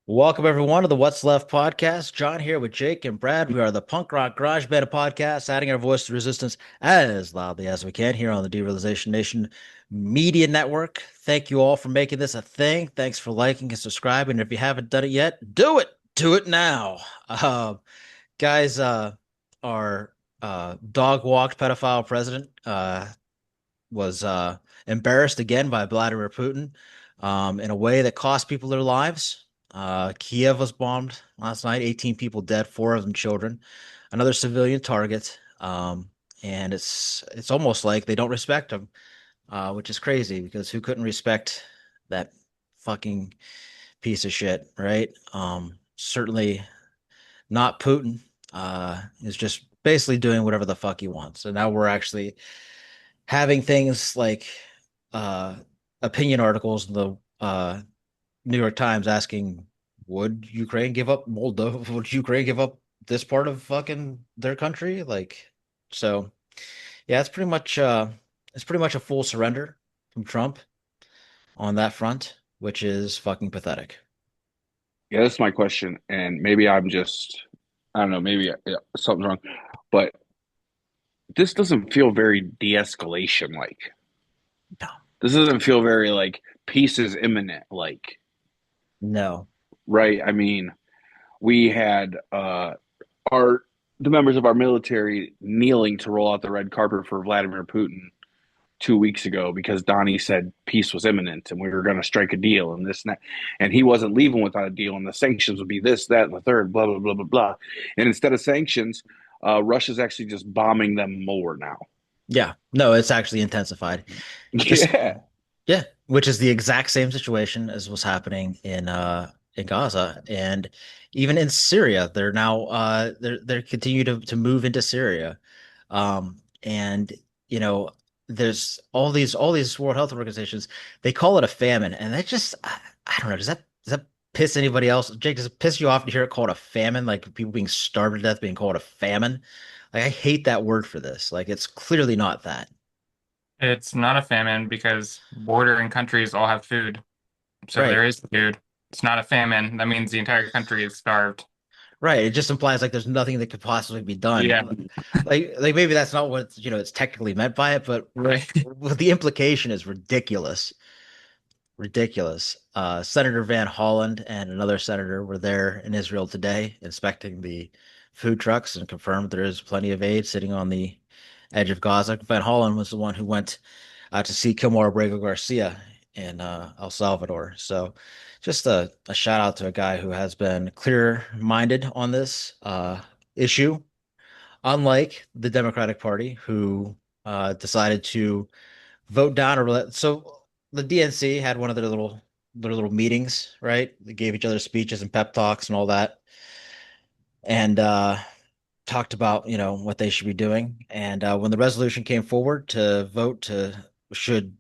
Welcome everyone to the What's Left podcast. John here with Jake and Brad. We are the punk rock garage band of podcasts, adding our voice to resistance as loudly as we can here on the Derealization Nation Media Network. Thank you all for making this a thing. Thanks for liking and subscribing. If you haven't done it yet, do it. Do it now. Uh, guys, our dog walked pedophile president was embarrassed again by Vladimir Putin in a way that cost people their lives. Kiev was bombed last night, 18 people dead, four of them children, another civilian target. And it's almost like they don't respect him, which is crazy because who couldn't respect that fucking piece of shit, right? Certainly not Putin. Is just basically doing whatever the fuck he wants. And now we're actually having things like uh, opinion articles in the New York Times asking, would Ukraine give up Moldova? Would Ukraine give up this part of fucking their country? Like, so yeah, it's pretty much a full surrender from Trump on that front, which is fucking pathetic. Yeah, that's my question. And maybe I don't know, maybe something's wrong, but this doesn't feel very de-escalation like. No, This doesn't feel very like peace is imminent like, no, right? I mean, we had our the members of our military kneeling to roll out the red carpet for Vladimir Putin 2 weeks ago because Donnie said peace was imminent and we were going to strike a deal and this and that. And he wasn't leaving without a deal. And the sanctions would be this, that, and the third, blah, blah, blah, blah, blah. And instead of sanctions, Russia's actually just bombing them more now. yeah, no, it's actually intensified. Just Yeah. Yeah, which is the exact same situation as was happening in Gaza and even in Syria. They're now they're continue to move into Syria. And you know, there's all these World Health Organizations, they call it a famine, and that just I don't know, does that piss anybody else? Jake, does it piss you off to hear it called a famine? Like people being starved to death being called a famine? Like I hate that word for this. Like it's clearly not that. It's not a famine because bordering countries all have food. So Right. there is food. It's not a famine. That means the entire country is starved. Right. It just implies like there's nothing that could possibly be done. Yeah, Like maybe that's not what it's technically meant by it, but right. the implication is ridiculous. Ridiculous. Senator Van Holland and another senator were there in Israel today inspecting the food trucks and confirmed there is plenty of aid sitting on the edge of Gaza. Van Hollen was the one who went to see Kilmar Abrego Garcia in El Salvador. So just a shout out to a guy who has been clear-minded on this issue, unlike the Democratic Party, who decided to vote down so the DNC had one of their little meetings, right? They gave each other speeches and pep talks and all that, and talked about what they should be doing. And when the resolution came forward to vote to should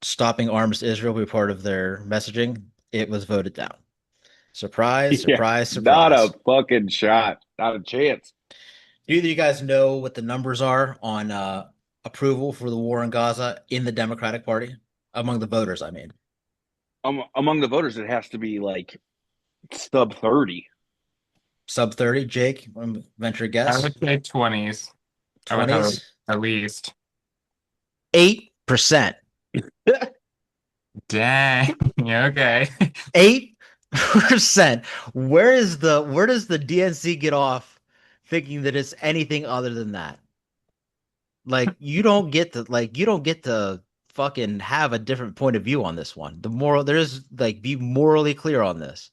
stopping arms to Israel be part of their messaging, it was voted down. Surprise, Yeah. surprise, Not a surprise. fucking shot. Not a chance. Do either of you guys know what the numbers are on approval for the war in Gaza in the Democratic Party among the voters? I mean, Among the voters, it has to be like sub 30. sub 30. Jake, venture a I guess. would say 20s. I would have 20s, at least. 8%. Dang. Yeah, okay. 8%. Where does the DNC get off thinking that it's anything other than that? Like you don't get to fucking have a different point of view on this one. There's like be morally clear on this.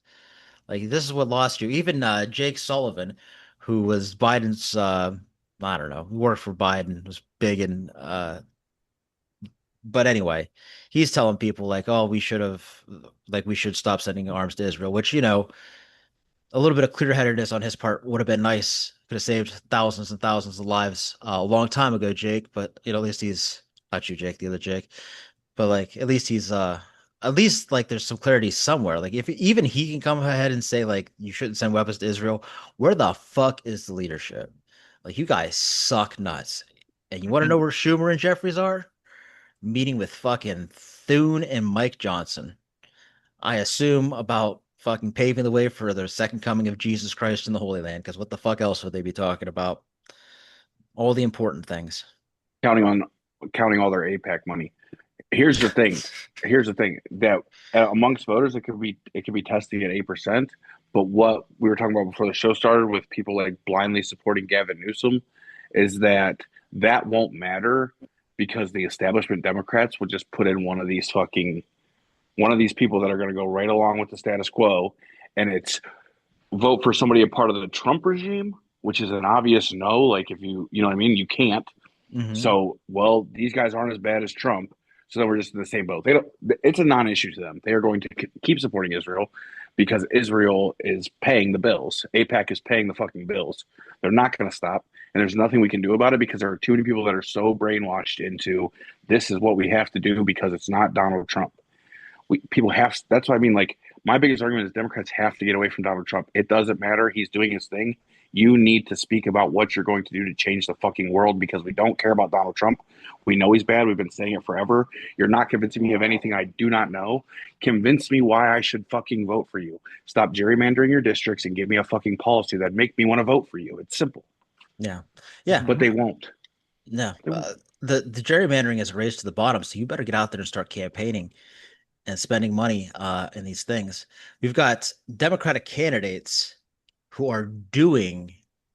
Like this is what lost you. Even Jake Sullivan, who was Biden's I don't know, who worked for Biden, was big in but anyway, he's telling people like, oh, we should stop sending arms to Israel, which, a little bit of clear-headedness on his part would have been nice. Could have saved thousands and thousands of lives a long time ago, Jake. But at least he's not you, Jake, the other Jake. But like, at least like there's some clarity somewhere. Like, if even he can come ahead and say like you shouldn't send weapons to Israel, where the fuck is the leadership? Like, you guys suck nuts. And you want to know where Schumer and Jeffries are? Meeting with fucking Thune and Mike Johnson. I assume about fucking paving the way for the second coming of Jesus Christ in the Holy Land. Because what the fuck else would they be talking about? All the important things. counting on counting all their APAC money. Here's the thing. Here's the thing that amongst voters, it could be testing at 8%. But what we were talking about before the show started with people like blindly supporting Gavin Newsom is that won't matter because the establishment Democrats will just put in one of these people that are going to go right along with the status quo, and it's vote for somebody a part of the Trump regime, which is an obvious no. Like if you know what I mean, you can't. Mm-hmm. So, well, these guys aren't as bad as Trump. So then we're just in the same boat. They don't. It's a non-issue to them. They are going to keep supporting Israel because Israel is paying the bills. APAC is paying the fucking bills. They're not going to stop, and there's nothing we can do about it because there are too many people that are so brainwashed into this is what we have to do because it's not Donald Trump. People have. That's what I mean. Like my biggest argument is Democrats have to get away from Donald Trump. It doesn't matter. He's doing his thing. You need to speak about what you're going to do to change the fucking world because we don't care about Donald Trump. We know he's bad. We've been saying it forever. You're not convincing me of anything I do not know. Convince me why I should fucking vote for you. Stop gerrymandering your districts and give me a fucking policy that make me want to vote for you. It's simple. Yeah. Yeah. But they won't. No. They won't. The gerrymandering is a race to the bottom. So you better get out there and start campaigning and spending money in these things. We've got Democratic candidates who are doing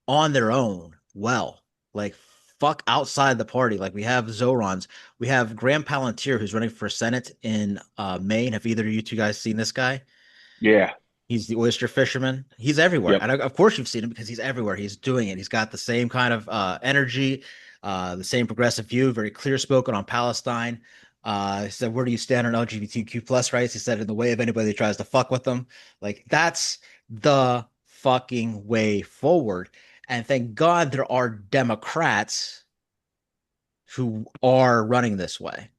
on their own well, like fuck outside the party. Like we have Zorons, we have Graham Palantir who's running for Senate in Maine. Have either of you two guys seen this guy? Yeah. He's the oyster fisherman. He's everywhere. Yep. And of course you've seen him because he's everywhere. He's doing it. He's got the same kind of energy, the same progressive view, very clear spoken on Palestine. He said, where do you stand on LGBTQ plus rights? He said, in the way of anybody that tries to fuck with them. Like that's the fucking way forward. And thank God there are Democrats who are running this way.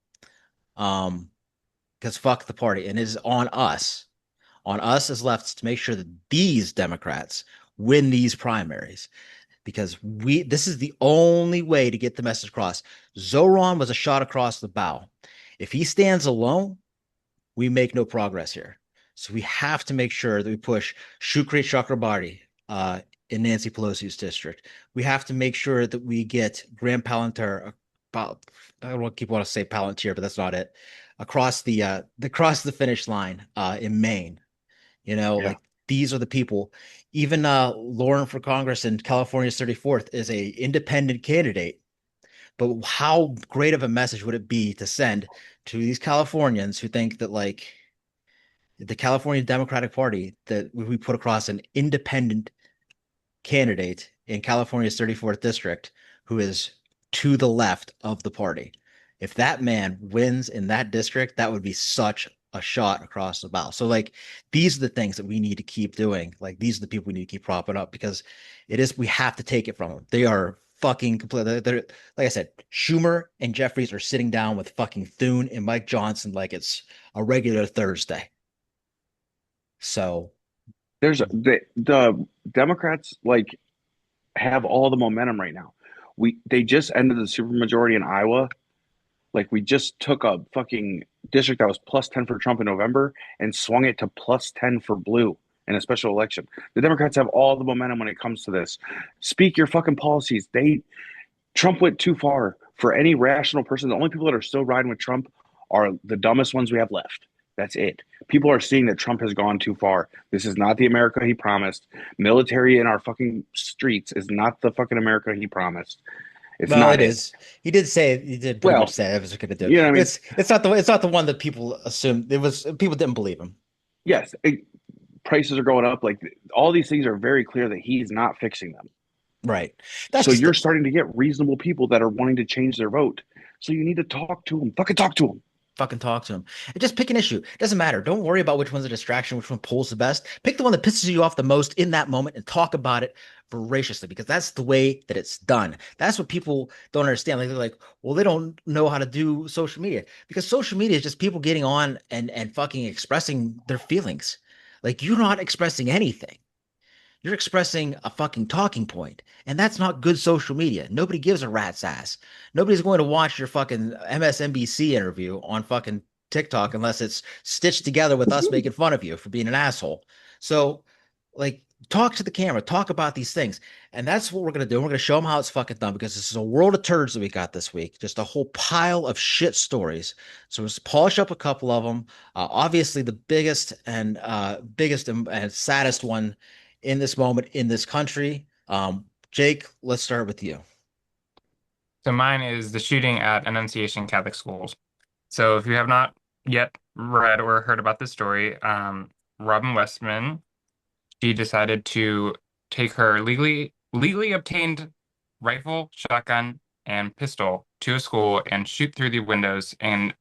Because fuck the party. And it is on us as lefts to make sure that these Democrats win these primaries because this is the only way to get the message across. Zoran was a shot across the bow. If he stands alone, we make no progress here. So we have to make sure that we push Shukri Chakrabarti in Nancy Pelosi's district. We have to make sure that we get Graham Palantir. I don't want to say Palantir, but that's not it. Across the finish line in Maine. Yeah. Like these are the people. Even Lauren for Congress in California's 34th is a independent candidate. But how great of a message would it be to send to these Californians who think that like the California Democratic Party that we put across an independent candidate in California's 34th district who is to the left of the party. If that man wins in that district, that would be such a shot across the bow. So like these are the things that we need to keep doing. Like these are the people we need to keep propping up because we have to take it from them. They are fucking completely, they're like I said, Schumer and Jeffries are sitting down with fucking Thune and Mike Johnson like it's a regular Thursday. So There's the Democrats like have all the momentum right now. They just ended the supermajority in Iowa. Like we just took a fucking district that was plus 10 for Trump in November and swung it to plus 10 for blue in a special election. The Democrats have all the momentum when it comes to this. Speak your fucking policies. Trump went too far for any rational person. The only people that are still riding with Trump are the dumbest ones we have left. That's it. People are seeing that Trump has gone too far. This is not the America he promised. Military in our fucking streets is not the fucking America he promised. It's well, not it is. He did pretty much say it was going to do. You know what I mean? It's not the one that people assumed it was. People didn't believe him. Yes, prices are going up. Like all these things are very clear that he's not fixing them. Right. So you're starting to get reasonable people that are wanting to change their vote. So you need to talk to them. Fucking talk to them. Fucking talk to him and just pick an issue. It doesn't matter. Don't worry about which one's a distraction, which one pulls the best. Pick the one that pisses you off the most in that moment and talk about it voraciously because that's the way that it's done. That's what people don't understand. Like they're like, well, they don't know how to do social media because social media is just people getting on and fucking expressing their feelings. Like you're not expressing anything. You're expressing a fucking talking point, and that's not good social media. Nobody gives a rat's ass. Nobody's going to watch your fucking MSNBC interview on fucking TikTok unless it's stitched together with us making fun of you for being an asshole. So, like, talk to the camera, talk about these things. And that's what we're going to do. We're going to show them how it's fucking done because this is a world of turds that we got this week. Just a whole pile of shit stories. So let's polish up a couple of them. Obviously, the biggest and saddest one in this moment in this country. Jake, let's start with you. So mine is the shooting at Annunciation Catholic Schools. So if you have not yet read or heard about this story, Robin Westman, she decided to take her legally obtained rifle, shotgun, and pistol to a school and shoot through the windows and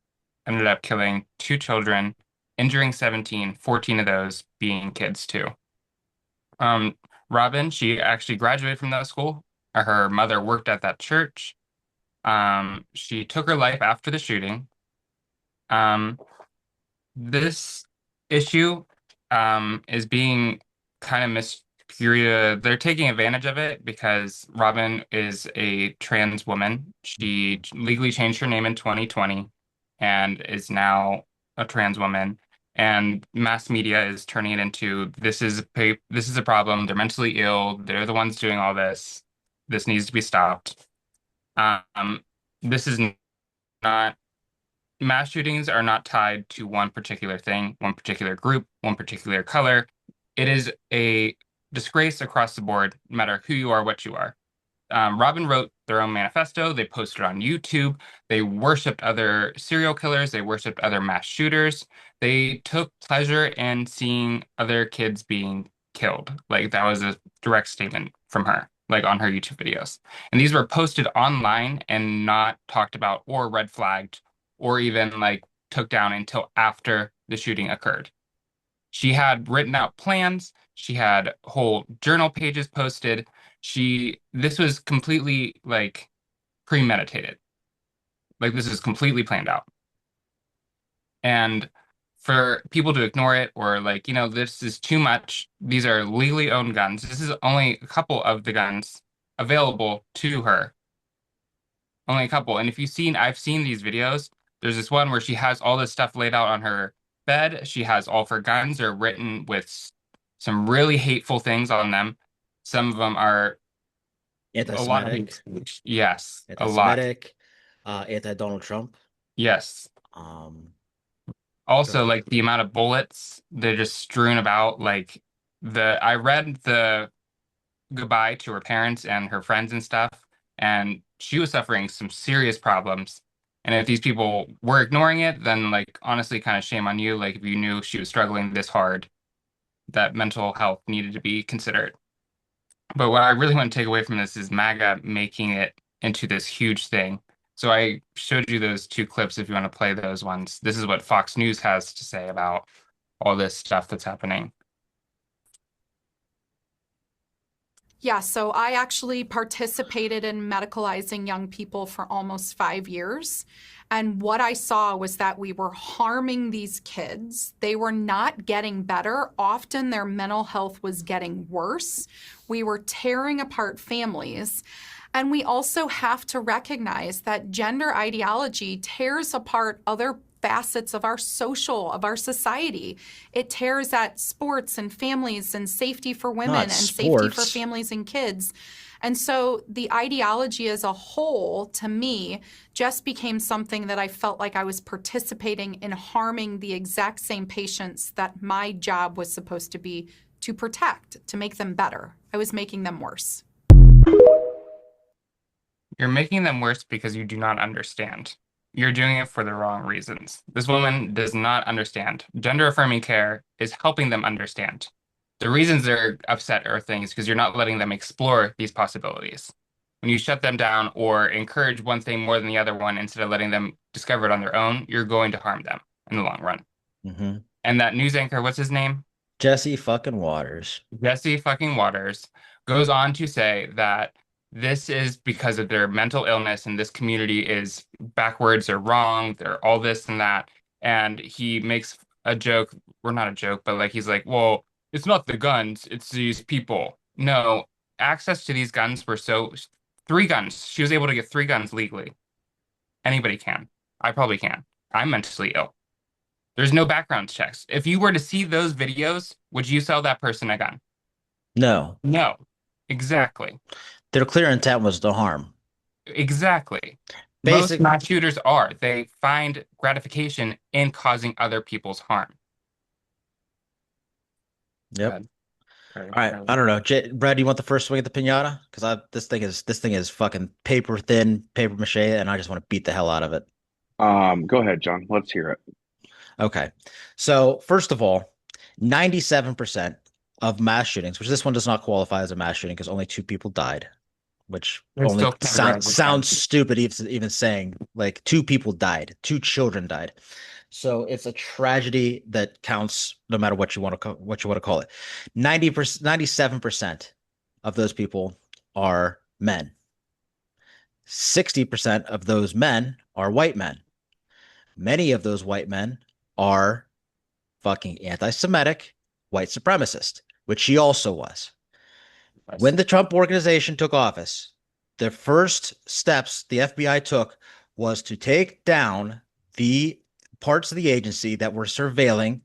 ended up killing two children, injuring 17, 14 of those being kids too. Um, Robin, she actually graduated from that school. Her mother worked at that church. She took her life after the shooting. Um, this issue is being kind of miscurious. They're taking advantage of it because Robin is a trans woman. She legally changed her name in 2020 and is now a trans woman. And mass media is turning it into this is a problem. They're mentally ill. They're the ones doing all this. This needs to be stopped. This is not mass shootings are not tied to one particular thing, one particular group, one particular color. It is a disgrace across the board, no matter who you are, what you are. Robin wrote their own manifesto. They posted on YouTube. They worshipped other serial killers. They worshipped other mass shooters. They took pleasure in seeing other kids being killed. Like that was a direct statement from her, like on her YouTube videos. And these were posted online and not talked about or red flagged or even like took down until after the shooting occurred. She had written out plans. She had whole journal pages posted. This was completely like premeditated. Like this is completely planned out. And for people to ignore it or like, this is too much. These are legally owned guns. This is only a couple of the guns available to her. Only a couple. And if I've seen these videos. There's this one where she has all this stuff laid out on her bed. She has all of her guns are written with some really hateful things on them. Some of them are a lot of Anti-Semitic, yes, a lot. anti-Semitic, anti-Donald Trump. Yes. Um, Also, go. like the amount of bullets they're just strewn about. Like I read the goodbye to her parents and her friends and stuff, and she was suffering some serious problems. And if these people were ignoring it, then like honestly, kind of shame on you. Like if you knew she was struggling this hard, that mental health needed to be considered. But what I really want to take away from this is MAGA making it into this huge thing. So I showed you those two clips if you want to play those ones. This is what Fox News has to say about all this stuff that's happening. Yeah, so I actually participated in medicalizing young people for almost 5 years. And what I saw was that we were harming these kids. They were not getting better. Often their mental health was getting worse. We were tearing apart families. And we also have to recognize that gender ideology tears apart other facets of our society. It tears at sports and families and safety for women Not and safety for sports. families and kids. And so the ideology as a whole, to me, just became something that I felt like I was participating in harming the exact same patients that my job was supposed to be to protect, to make them better. I was making them worse. You're making them worse because you do not understand. You're doing it for the wrong reasons. This woman does not understand. Gender affirming care is helping them understand. The reasons they're upset are things because you're not letting them explore these possibilities. When you shut them down or encourage one thing more than the other one instead of letting them discover it on their own, you're going to harm them in the long run. Mm-hmm. And that news anchor, what's his name? Jesse fucking Waters. Jesse fucking Waters goes on to say that this is because of their mental illness and this community is backwards or wrong. They're all this and that. And he makes a joke, or not a joke, but like he's like, well, it's not the guns, it's these people. No, access to these guns were three guns. She was able to get three guns legally. Anybody can. I probably can. I'm mentally ill. There's no background checks. If you were to see those videos, would you sell that person a gun? No, No. Exactly. their clear intent was to harm. Exactly. Most Basic. mass shooters are. They find gratification in causing other people's harm. Go Yep. ahead. Sorry. All right. I don't know. Brad, do you want the first swing at the pinata? Because I this thing is fucking paper thin, paper mache, and I just want to beat the hell out of it. Go ahead, John. Let's hear it. Okay. So first of all, 97% of mass shootings, which this one does not qualify as a mass shooting because only two people died, which It's only still categorized as sounds stupid even saying like two people died, two children died. So it's a tragedy that counts no matter what you want to call it. 90%, 97% of those people are men. 60% of those men are white men. Many of those white men are fucking anti-Semitic, white supremacist, which he also was. When the Trump organization took office, the first steps the FBI took was to take down the parts of the agency that were surveilling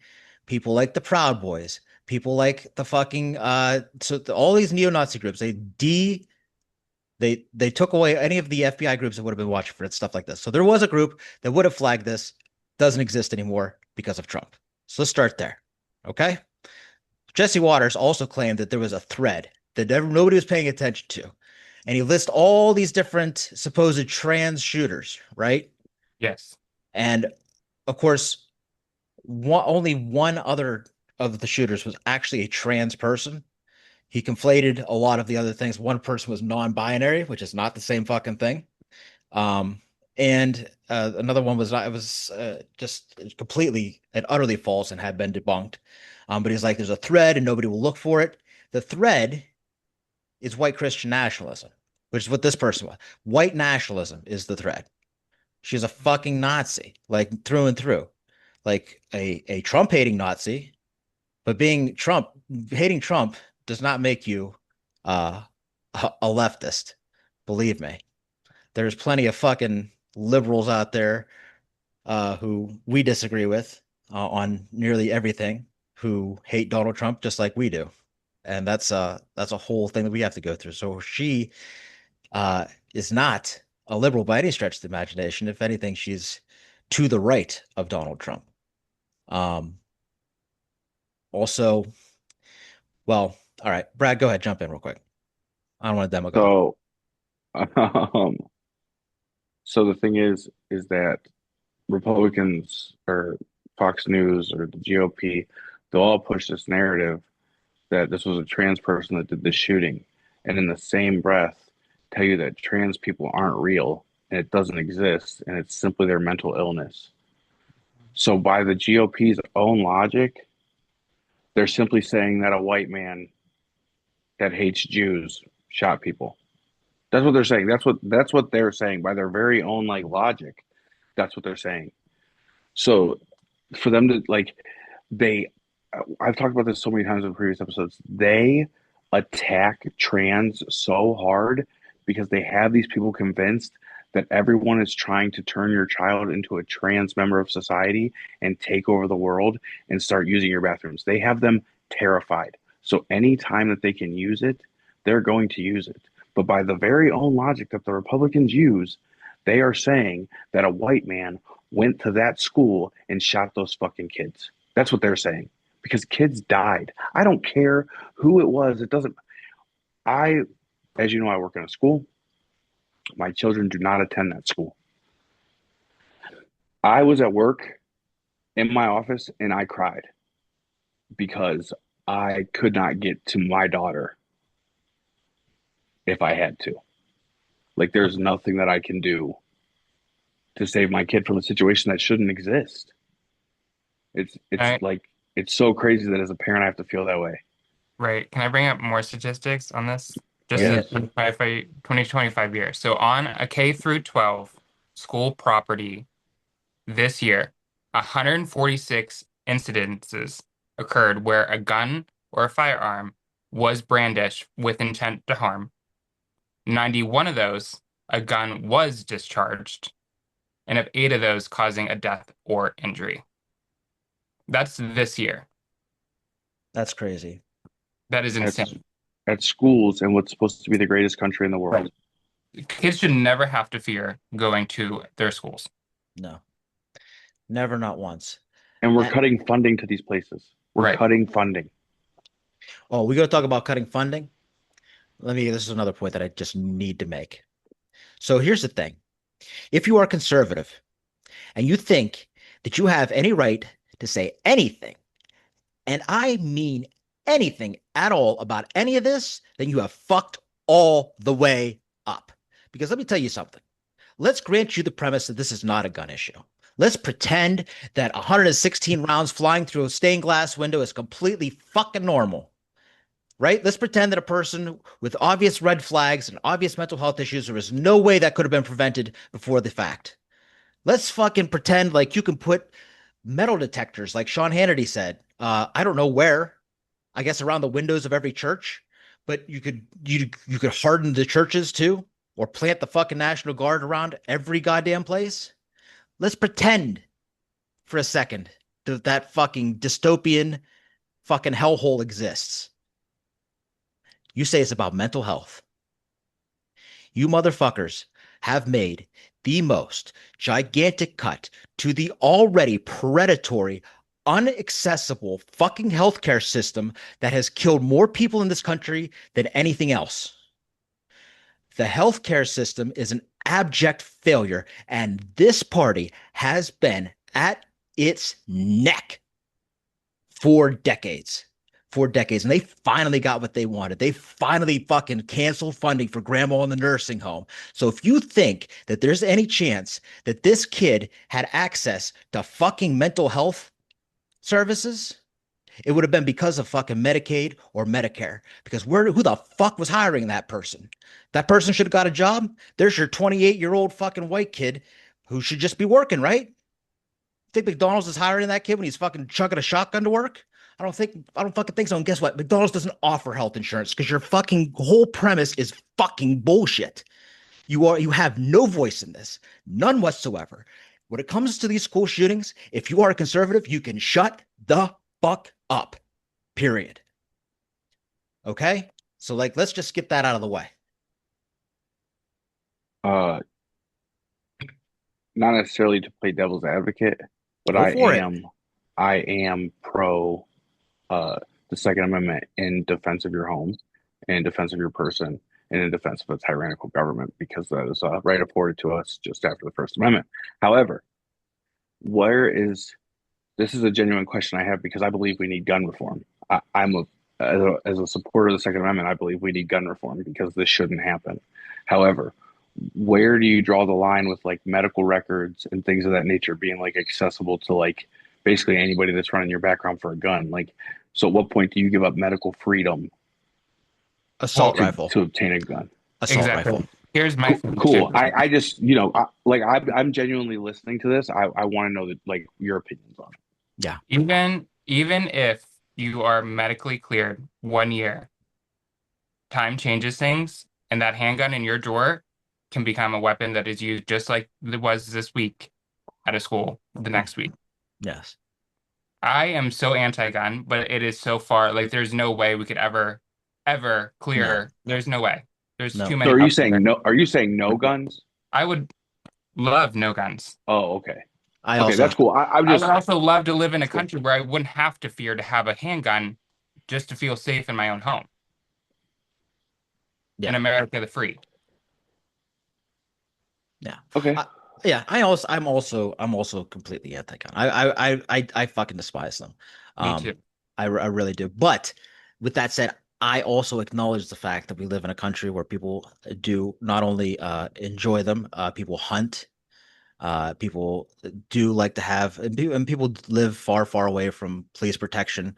people like the Proud Boys, people like the fucking all these neo-Nazi groups. They took away any of the FBI groups that would have been watching for stuff like this. So there was a group that would have flagged this, doesn't exist anymore because of Trump. So let's start there. Okay. Jesse Waters also claimed that there was a thread that nobody was paying attention to. And he lists all these different supposed trans shooters, right? Yes. And of course, only one other of the shooters was actually a trans person. He conflated a lot of the other things. One person was non-binary, which is not the same fucking thing. And another one was not, it was just completely and utterly false and had been debunked. But he's like, there's a thread and nobody will look for it. The thread is white Christian nationalism, which is what this person was. White nationalism is the thread. She's a fucking Nazi, like through and through, like a Trump hating Nazi. But hating Trump does not make you uh, a leftist. Believe me, there's plenty of fucking liberals out there who we disagree with on nearly everything, who hate Donald Trump just like we do, and that's a whole thing that we have to go through. So she uh, is not a liberal by any stretch of the imagination. If anything, she's to the right of Donald Trump. Um, also, well, all right, Brad, go ahead, jump in real quick. I don't want to demo go. So, um, so the thing is that Republicans or Fox News or the GOP, they'll all push this narrative that this was a trans person that did this shooting, and in the same breath, tell you that trans people aren't real and it doesn't exist, and it's simply their mental illness. So, by the GOP's own logic, they're simply saying that a white man that hates Jews shot people. That's what they're saying. That's what they're saying by their very own like logic. That's what they're saying. So for them to like they I've talked about this so many times in previous episodes. They attack trans so hard because they have these people convinced that everyone is trying to turn your child into a trans member of society and take over the world and start using your bathrooms. They have them terrified. So any time that they can use it, they're going to use it. But by the very own logic that the Republicans use, they are saying that a white man went to that school and shot those fucking kids. That's what they're saying because kids died. I don't care who it was. It doesn't. I, as you know, I work in a school. My children do not attend that school. I was at work in my office and I cried because I could not get to my daughter if I had to. Like, there's nothing that I can do to save my kid from a situation that shouldn't exist. It's Right. like it's so crazy that as a parent I have to feel that way. Right. Can I bring up more statistics on this? Just in Yes. Yeah. 2025 years. So on a K through 12 school property this year, 146 incidences occurred where a gun or a firearm was brandished with intent to harm. 91 of those, a gun was discharged, and of 8 of those causing a death or injury. That's this year. That's crazy. That is At, insane. at schools in what's supposed to be the greatest country in the world. Right. Kids should never have to fear going to their schools. No, never, not once. And we're And, cutting funding to these places. We're Right. cutting funding. oh, we got to talk about cutting funding. This is another point that I just need to make. So here's the thing. If you are conservative and you think that you have any right to say anything, and I mean anything at all about any of this, then you have fucked all the way up. Because let me tell you something. Let's grant you the premise that this is not a gun issue. Let's pretend that 116 rounds flying through a stained glass window is completely fucking normal, right? Let's pretend that a person with obvious red flags and obvious mental health issues, there is no way that could have been prevented before the fact. Let's fucking pretend like you can put metal detectors, like Sean Hannity said. I don't know where. I guess around the windows of every church, but you could harden the churches too, or plant the fucking National Guard around every goddamn place. Let's pretend for a second that that fucking dystopian fucking hellhole exists. You say it's about mental health. You motherfuckers have made the most gigantic cut to the already predatory, unaccessible fucking healthcare system that has killed more people in this country than anything else. The healthcare system is an abject failure, and this party has been at its neck for decades. For decades. And they finally got what they wanted. They finally fucking canceled funding for grandma in the nursing home. So if you think that there's any chance that this kid had access to fucking mental health services, it would have been because of fucking Medicaid or Medicare. Because who the fuck was hiring that person? That person should have got a job. There's your 28-year-old fucking white kid who should just be working, right? Think McDonald's is hiring that kid when he's fucking chugging a shotgun to work? I don't fucking think so. And guess what? McDonald's doesn't offer health insurance because your fucking whole premise is fucking bullshit. You have no voice in this, none whatsoever. When it comes to these school shootings, if you are a conservative, you can shut the fuck up. Period. Okay? So let's just get that out of the way. Not necessarily to play devil's advocate, but Go for it. I am pro the Second Amendment in defense of your home, in defense of your person, and in defense of a tyrannical government, because that is a right afforded to us just after the First Amendment. However, this is a genuine question I have, because I believe we need gun reform. As a supporter of the Second Amendment, I believe we need gun reform because this shouldn't happen. However, where do you draw the line with like medical records and things of that nature being like accessible to like basically anybody that's running your background for a gun? Like, so at what point do you give up medical freedom Assault rifle. to obtain a gun? Assault Exactly. rifle. Here's my Cool. I just, I'm genuinely listening to this. I want to know that like your opinions on it. Yeah. Even if you are medically cleared 1 year, time changes things, and that handgun in your drawer can become a weapon that is used just like it was this week at a school the next week. Yes. I am so anti-gun, but it is so far, like there's no way we could ever clear. No. There's no way. There's No. too So many. are you saying no? Are you saying no guns? I would love no guns. Oh, okay. I Okay, also that's cool. I'm I just would also love to live in a country where I wouldn't have to fear to have a handgun just to feel safe in my own home. Yeah. In America the free. Yeah. okay. Yeah. I'm also completely anti-gun. I fucking despise them. Me too. I really do. But with that said, I also acknowledge the fact that we live in a country where people do not only enjoy them, people hunt, people do like to have, and people live far, far away from police protection,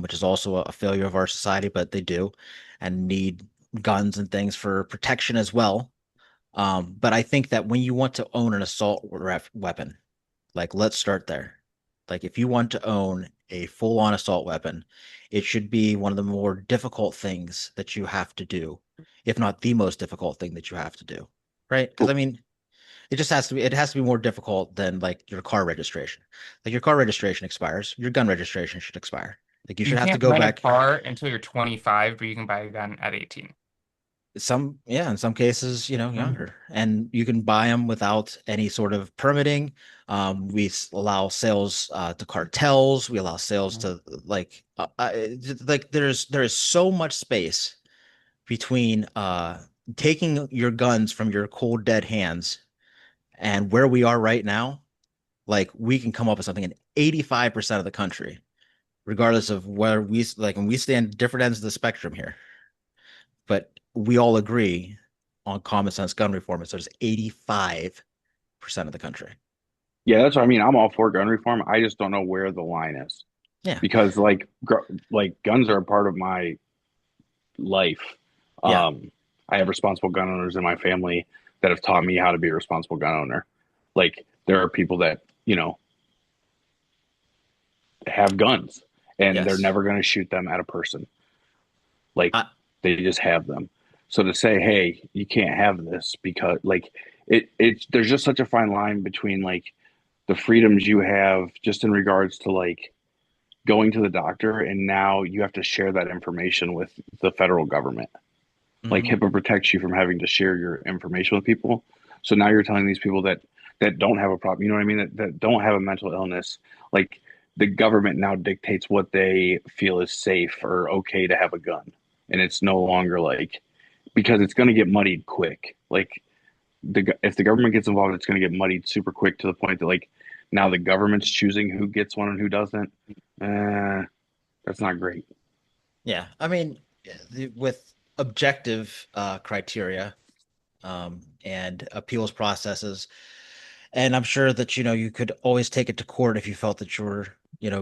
which is also a failure of our society, but they do and need guns and things for protection as well. But I think that when you want to own an assault weapon, like let's start there. Like if you want to own a full-on assault weapon, it should be one of the more difficult things that you have to do, if not the most difficult thing that you have to do, right? Because I mean, It just has to be, it has to be more difficult than like your car registration. Like your car registration expires, your gun registration should expire. Like you You should have to can't go rent a back. car until you're 25, but you can buy a gun at 18. Some, yeah, in some cases, Mhm. younger, and you can buy them without any sort of permitting. Allow sales to cartels. We allow sales to like there is so much space between taking your guns from your cold dead hands and where we are right now. Like we can come up with something in 85% of the country, regardless of where we like, and we stand different ends of the spectrum here, but we all agree on common sense gun reform. So there's 85% of the country. Yeah, that's what I mean. I'm all for gun reform. I just don't know where the line is Yeah. because like guns are a part of my life. Yeah. I have responsible gun owners in my family that have taught me how to be a responsible gun owner. Like there are people that, have guns and they're Yes. never going to shoot them at a person. Like I, they just have them. So to say, hey, you can't have this because like there's just such a fine line between like the freedoms you have just in regards to like going to the doctor and now you have to share that information with the federal government. Like mhm. HIPAA protects you from having to share your information with people. So now you're telling these people that don't have a problem, you know what I mean? That don't have a mental illness, like the government now dictates what they feel is safe or okay to have a gun. And it's no longer like because it's going to get muddied quick. Like if the government gets involved, it's going to get muddied super quick to the point that like now the government's choosing who gets one and who doesn't. That's not great. Yeah. I mean, with objective criteria and appeals processes, and I'm sure that you could always take it to court if you felt that you were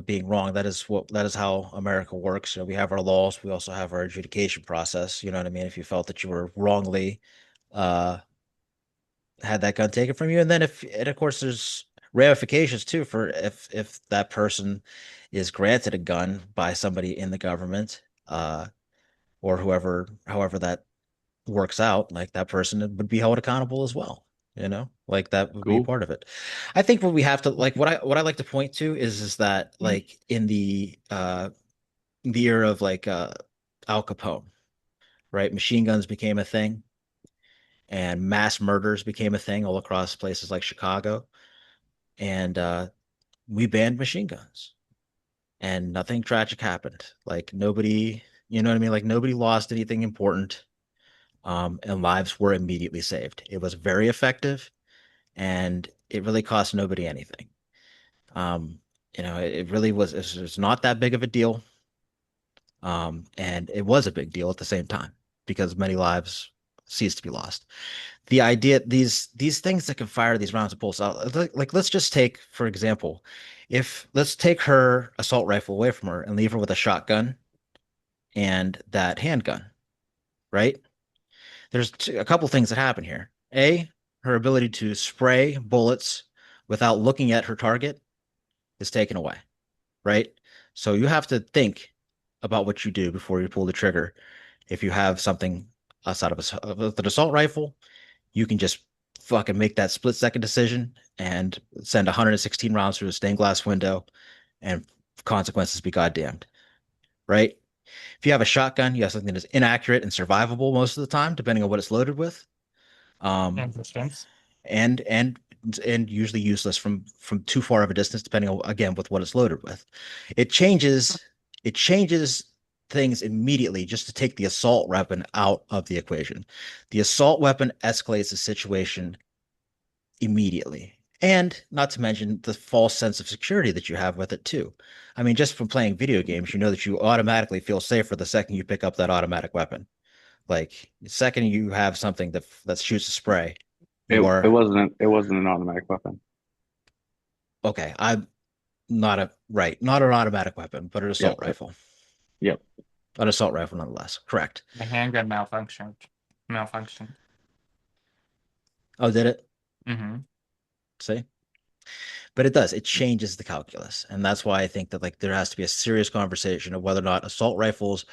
being wrong. That is how America works. We have our laws. We also have our adjudication process. You know what I mean? If you felt that you were wrongly uh had that gun taken from you, and then if and of course there's ramifications too for if that person is granted a gun by somebody in the government or however that works out, like that person would be held accountable as well. Like that would be Cool. part of it. I think what we have to like what I like to point to is that like in the era of like Al Capone, right? Machine guns became a thing and mass murders became a thing all across places like Chicago. And we banned machine guns and nothing tragic happened. Like nobody, you know what I mean? Like nobody lost anything important. And lives were immediately saved. It was very effective and it really cost nobody anything. Um, it really was not that big of a deal. And it was a big deal at the same time because many lives ceased to be lost. The idea, these things that can fire these rounds of bullets out, like let's just take, for example, if let's take her assault rifle away from her and leave her with a shotgun and that handgun, right? There's a couple things that happen here. A, her ability to spray bullets without looking at her target is taken away, right? So you have to think about what you do before you pull the trigger. If you have something outside of an assault rifle, you can just fucking make that split second decision and send 116 rounds through a stained glass window and consequences be goddamned, right? If you have a shotgun, you have something that's inaccurate and survivable most of the time, depending on what it's loaded with. Um, Instance. and and usually useless from too far of a distance, depending on again with what it's loaded with. It changes it changes things immediately just to take the assault weapon out of the equation. The assault weapon escalates the situation immediately. And not to mention the false sense of security that you have with it too. I mean, just from playing video games, you know that you automatically feel safer the second you pick up that automatic weapon. Like the second you have something that shoots a spray, It you it are wasn't it wasn't an automatic weapon. okay. I'm not a right, not an automatic weapon, but an Yep. assault rifle. Yep. An assault rifle nonetheless. Correct. The handgun malfunctioned. Malfunctioned. Oh, did it? Hmm. See? But it does. It changes the calculus. And that's why I think that like there has to be a serious conversation of whether or not assault rifles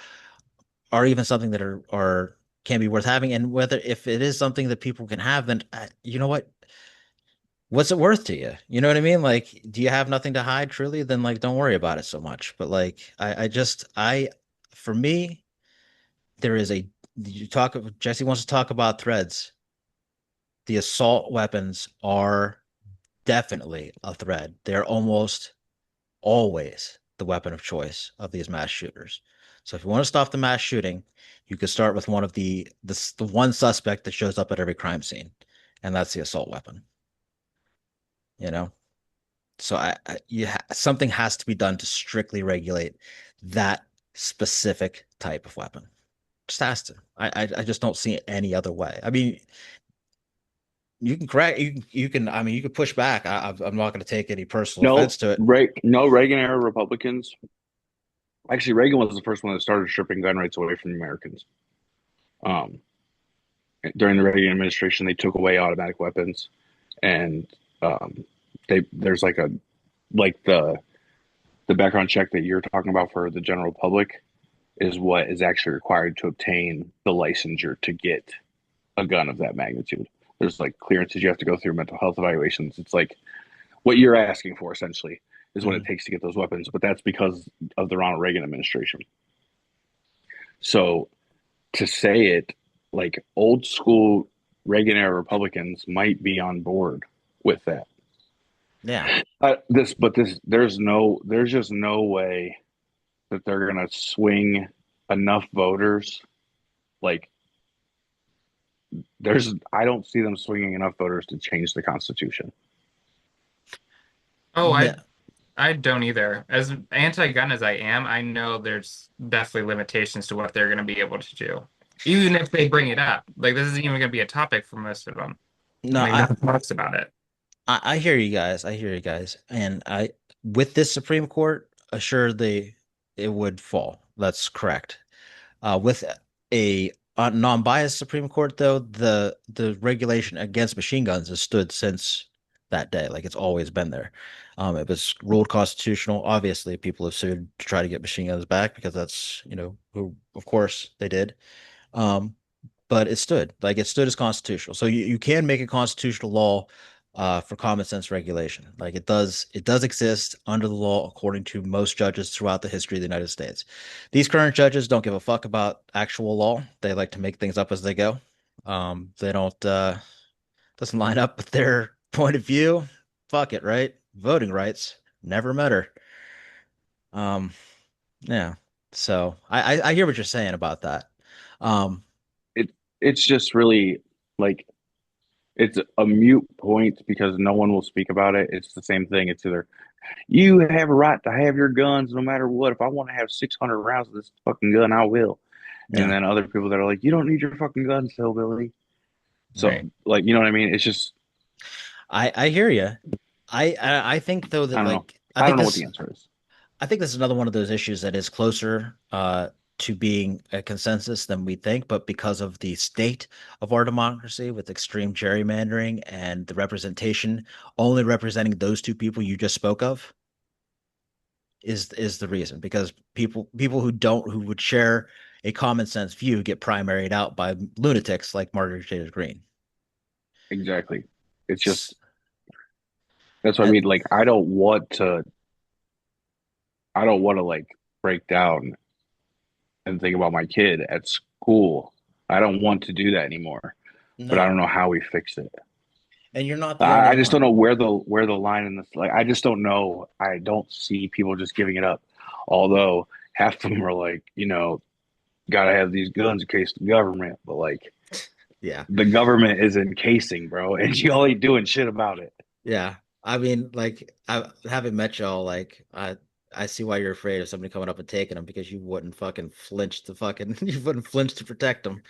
are even something that are can be worth having and whether if it is something that people can have, then you know what? what's it worth to you? You know what I mean? Like, do you have nothing to hide truly? Then like don't worry about it so much. But like I for me, there is a you talk Jesse wants to talk about threads. The assault weapons are definitely a thread. They're almost always the weapon of choice of these mass shooters. So if you want to stop the mass shooting, you could start with one of the one suspect that shows up at every crime scene, and that's the assault weapon. You know, so something has to be done to strictly regulate that specific type of weapon. Just has to. I just don't see it any other way. I mean, you can correct you can I mean you can push back. I'm not going to take any personal offense No, to it. No Reagan era Republicans. Actually, Reagan was the first one that started stripping gun rights away from the Americans. Um, During the Reagan administration, they took away automatic weapons, and um, there's like a like the background check that you're talking about for the general public is what is actually required to obtain the licensure to get a gun of that magnitude. There's like clearances you have to go through, mental health evaluations. It's like what you're asking for essentially is what it Mhm. takes to get those weapons, but that's because of the Ronald Reagan administration. So to say it, like old school Reagan era Republicans might be on board with that. Yeah. There's just no way that they're gonna swing enough voters. Like, I don't see them swinging enough voters to change the Constitution. Oh, No. I don't either. As anti-gun as I am, I know there's definitely limitations to what they're going to be able to do. Even if they bring it up. Like this isn't even going to be a topic for most of them. No, Like no one talks about it. I hear you guys. I hear you guys. And I, with this Supreme Court, assuredly it would fall. That's correct. With a non-biased Supreme Court, though, the regulation against machine guns has stood since that day. Like it's always been there. It was ruled constitutional. Obviously, people have sued to try to get machine guns back because that's, who, of course, they did. Um, but it stood as constitutional. So you can make a constitutional law for common sense regulation. Like it does exist under the law according to most judges throughout the history of the United States. These current judges don't give a fuck about actual law. They like to make things up as they go. They don't doesn't line up with their point of view. Fuck it, right? Voting rights never met her. Um, yeah. So I hear what you're saying about that. Um, It it's just really like it's a mute point because no one will speak about it. It's the same thing. It's either you have a right to have your guns no matter what. If I want to have 600 rounds of this fucking gun, I will. And yeah. then other people that are like, you don't need your fucking guns, hillbilly. So, Right. like, you know what I mean? It's just, I hear you. I think though I that don't know. like I don't know what the answer is. I think this is another one of those issues that is closer to being a consensus than we think, but because of the state of our democracy with extreme gerrymandering and the representation only representing those two people you just spoke of is the reason. Because people who would share a common sense view get primaried out by lunatics like Marjorie Taylor Greene. Exactly. It's S- just, that's what I uh, mean. Like, I don't want to like break down and think about my kid at school. I don't want to do that anymore, but I no, don't know how we fix it. and you're not the only I just don't one. know where the line in this. Like, I just don't know. I don't see people just giving it up. Although half of them are like, gotta have these guns in case the government. But like, Yeah. the government is encasing, bro, and you ain't doing shit about it. Yeah. I mean, like, I haven't met y'all. Like, I see why you're afraid of somebody coming up and taking them because you wouldn't fucking flinch to fucking you wouldn't flinch to protect them.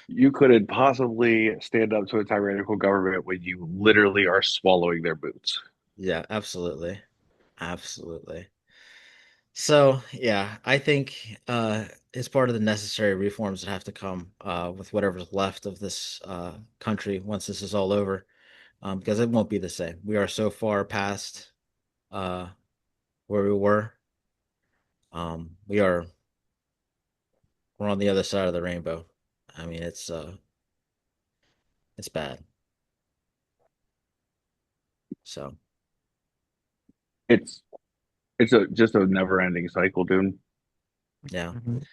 You couldn't possibly stand up to a tyrannical government when you literally are swallowing their boots. Yeah, absolutely. Absolutely. So, yeah, I think it's part of the necessary reforms that have to come with whatever's left of this country once this is all over, because it won't be the same. We are so far past uh, where we were. We are we're on the other side of the rainbow. I mean, it's bad. So It's just a never ending cycle, dude. yeah, Mhm.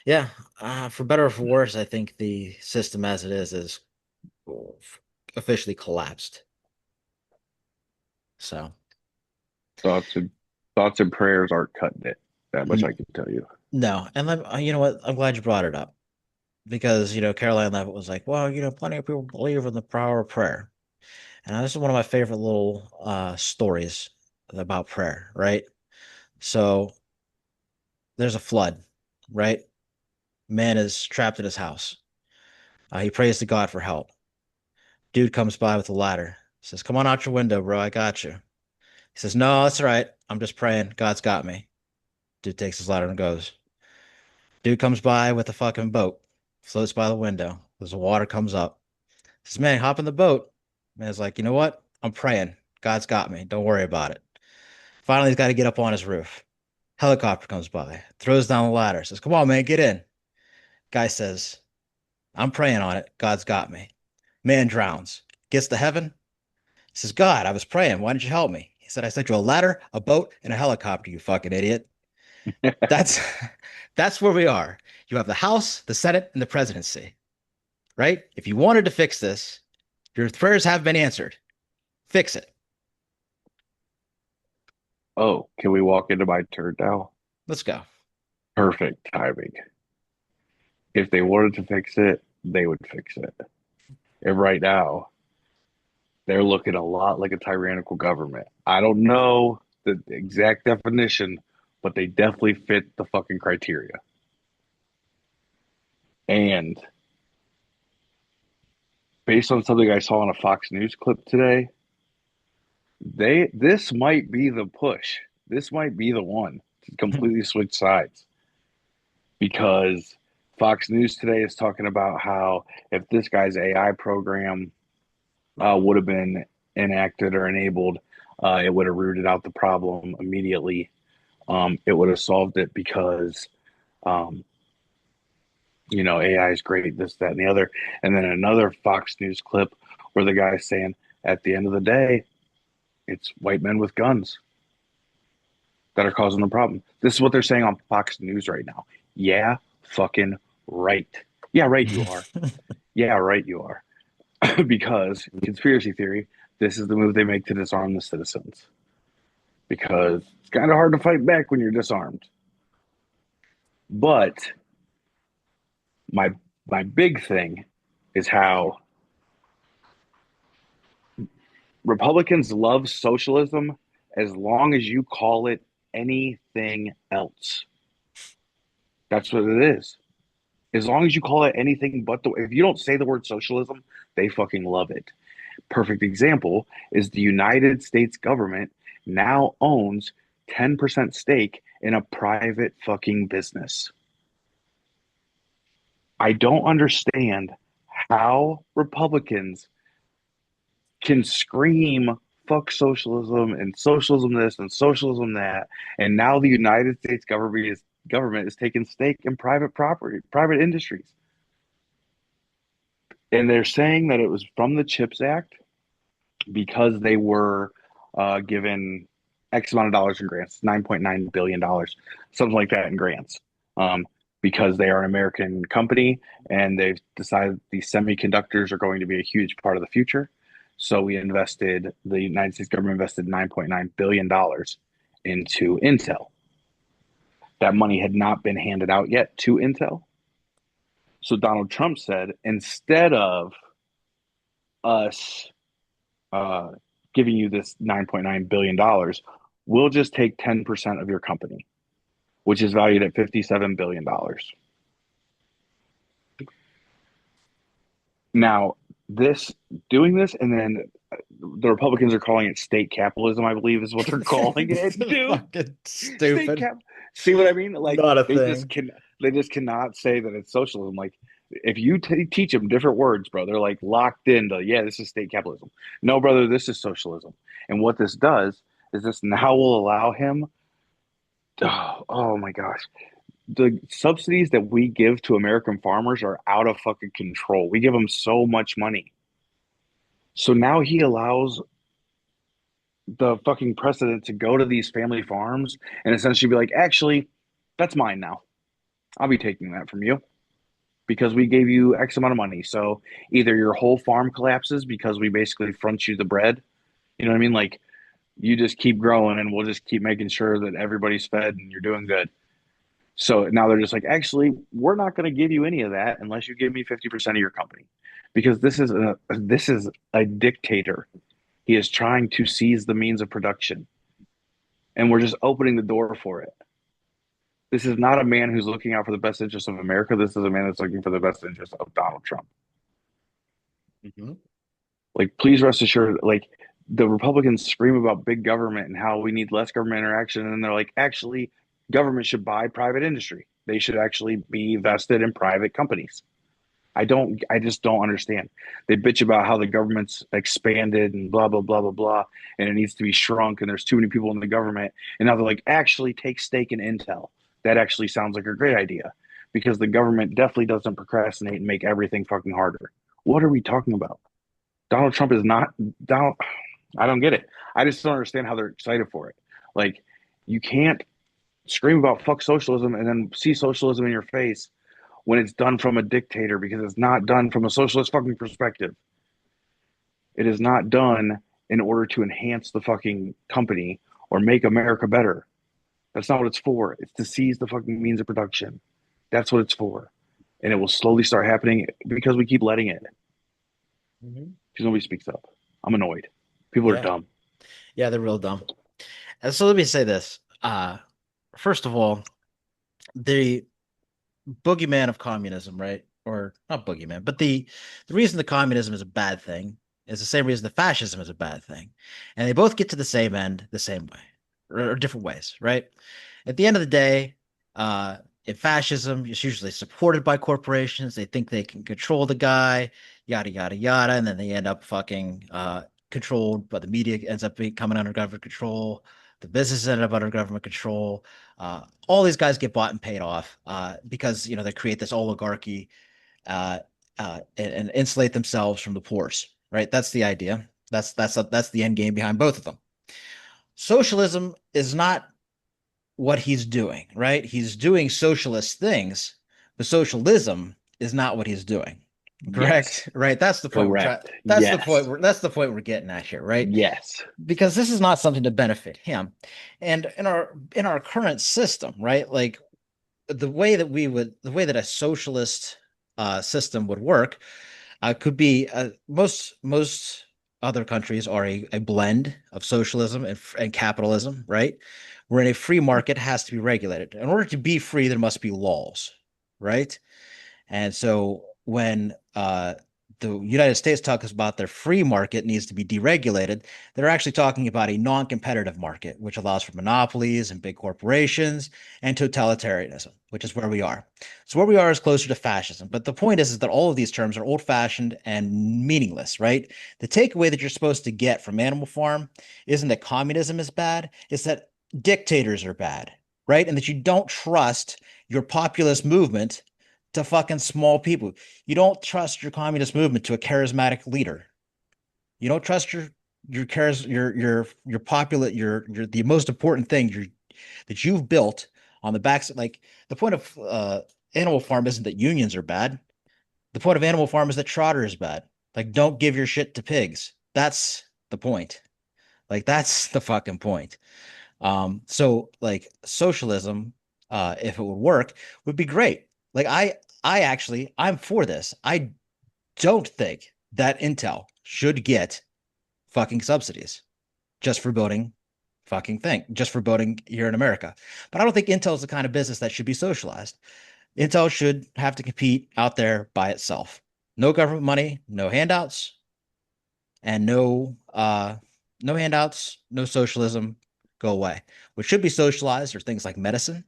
yeah. For better or for worse, I think the system as it is officially collapsed. So Thoughts and thoughts and prayers aren't cutting it. That much I can tell you. no, and you know what? I'm glad you brought it up because Caroline Levitt was like, well, plenty of people believe in the power of prayer, and this is one of my favorite little stories about prayer, right? So there's a flood, right? Man is trapped in his house. He prays to God for help. Dude comes by with a ladder. Says, "Come on out your window, bro. I got you." He says, "No, that's all right. I'm just praying. God's got me." Dude takes his ladder and goes. Dude comes by with a fucking boat, floats by the window. As the water comes up, says, "Man, hop in the boat." Man's like, "You know what? I'm praying. God's got me. Don't worry about it." Finally, he's got to get up on his roof. Helicopter comes by, throws down the ladder, says, "Come on, man, get in." Guy says, "I'm praying on it. God's got me." Man drowns. Gets to heaven. He says, "God, I was praying. Why didn't you help me?" He said, "I sent you a ladder, a boat, and a helicopter, you fucking idiot." That's that's where we are. You have the House, the Senate, and the presidency, right? If you wanted to fix this, your prayers have been answered. Fix it. Oh, can we walk into my turn now? Let's go. Perfect timing. If they wanted to fix it, they would fix it. And right now, they're looking a lot like a tyrannical government. I don't know the exact definition, but they definitely fit the fucking criteria. And based on something I saw on a Fox News clip today, this might be the push. This might be the one to completely switch sides because Fox News today is talking about how if this guy's AI program would have been enacted or enabled, it would have rooted out the problem immediately. It would have solved it because, um, AI is great, this, that, and the other. And then another Fox News clip where the guy's saying, at the end of the day, it's white men with guns that are causing the problem. This is what they're saying on Fox News right now. Yeah, fucking right. Yeah, right, you are. Yeah, right, you are. Because conspiracy theory, this is the move they make to disarm the citizens. Because it's kind of hard to fight back when you're disarmed. But my my big thing is how Republicans love socialism as long as you call it anything else. That's what it is. As long as you call it anything but if you don't say the word socialism, they fucking love it. Perfect example is the United States government now owns 10% stake in a private fucking business. I don't understand how Republicans can scream fuck socialism and socialism this and socialism that, and now the United States government is taking stake in private property, private industries. And they're saying that it was from the CHIPS Act because they were given X amount of dollars in grants, $9.9 billion, something like that in grants, because they are an American company and they've decided these semiconductors are going to be a huge part of the future. So the United States government invested $9.9 billion into Intel. That money had not been handed out yet to Intel. So Donald Trump said, instead of us uh, giving you this $9.9 billion, we'll just take 10% of your company, which is valued at $57 billion. Now, doing this, and then the Republicans are calling it state capitalism, I believe is what they're calling it, dude. Fucking State stupid. cap. See what I mean? Like Not a they just thing. can they just cannot say that it's socialism. Like if you teach them different words, bro, they're like locked into this is state capitalism. No, brother, this is socialism. And what this does is this now will allow him. Oh my gosh, the subsidies that we give to American farmers are out of fucking control. We give them so much money. So now he allows the fucking precedent to go to these family farms and essentially be like, actually, that's mine now. I'll be taking that from you because we gave you X amount of money. So either your whole farm collapses because we basically front you the bread. You know what I mean? Like you just keep growing and we'll just keep making sure that everybody's fed and you're doing good. So now they're just like, actually, we're not going to give you any of that unless you give me 50% of your company because this is a dictator. He is trying to seize the means of production and we're just opening the door for it. This is not a man who's looking out for the best interest of America. This is a man that's looking for the best interest of Donald Trump. Mhm. Like, please rest assured, like, the Republicans scream about big government and how we need less government interaction. And they're like, actually, government should buy private industry. They should actually be vested in private companies. I just don't understand. They bitch about how the government's expanded and blah, blah, blah, blah, blah, and it needs to be shrunk and there's too many people in the government. And now they're like, actually take stake in Intel. That actually sounds like a great idea because the government definitely doesn't procrastinate and make everything fucking harder. What are we talking about? Donald Trump is not Donald. I don't get it. I just don't understand how they're excited for it. Like, you can't scream about fuck socialism and then see socialism in your face when it's done from a dictator because it's not done from a socialist fucking perspective. It is not done in order to enhance the fucking company or make America better. That's not what it's for. It's to seize the fucking means of production. That's what it's for. And it will slowly start happening because we keep letting it. Mhm. Because nobody speaks up. I'm annoyed. People are Yeah. dumb. Yeah, they're real dumb. And so let me say this. First of all, the boogeyman of communism, right? Or not boogeyman, but the reason the communism is a bad thing is the same reason the fascism is a bad thing. And they both get to the same end the same way, or different ways, right? At the end of the day, in fascism, it's usually supported by corporations. They think they can control the guy, yada yada yada, and then they end up fucking controlled, but the media ends up coming under government control. The businesses end up under government control. All these guys get bought and paid off because they create this oligarchy uh, and insulate themselves from the poors. Right? That's the idea. That's the end game behind both of them. Socialism is not what he's doing. Right? He's doing socialist things, but socialism is not what he's doing. Correct? Yes. Right? That's the point. Correct. That's the Yes. point. That's the point we're getting at here. Right? Yes. Because this is not something to benefit him. And in our current system, right? Like the way that a socialist system would work could be most other countries are a blend of socialism and capitalism, right? Where in a free market has to be regulated. In order to be free, there must be laws, right? And so when the United States talks about their free market needs to be deregulated, they're actually talking about a non-competitive market, which allows for monopolies and big corporations and totalitarianism, which is where we are. So where we are is closer to fascism. But the point is that all of these terms are old-fashioned and meaningless, right? The takeaway that you're supposed to get from Animal Farm isn't that communism is bad, it's that dictators are bad, right? And that you don't trust your populist movement to fucking small people. You don't trust your communist movement to a charismatic leader. You don't trust your popular your the most important thing that you've built on the backs. Like the point of Animal Farm isn't that unions are bad. The point of Animal Farm is that Trotter is bad. Like don't give your shit to pigs. That's the point. Like that's the fucking point. So like socialism, if it would work, would be great. Like I'm for this. I don't think that Intel should get fucking subsidies just for building just for building here in America. But I don't think Intel is the kind of business that should be socialized. Intel should have to compete out there by itself. No government money, no handouts, and no handouts, no socialism, go away. What should be socialized are things like medicine,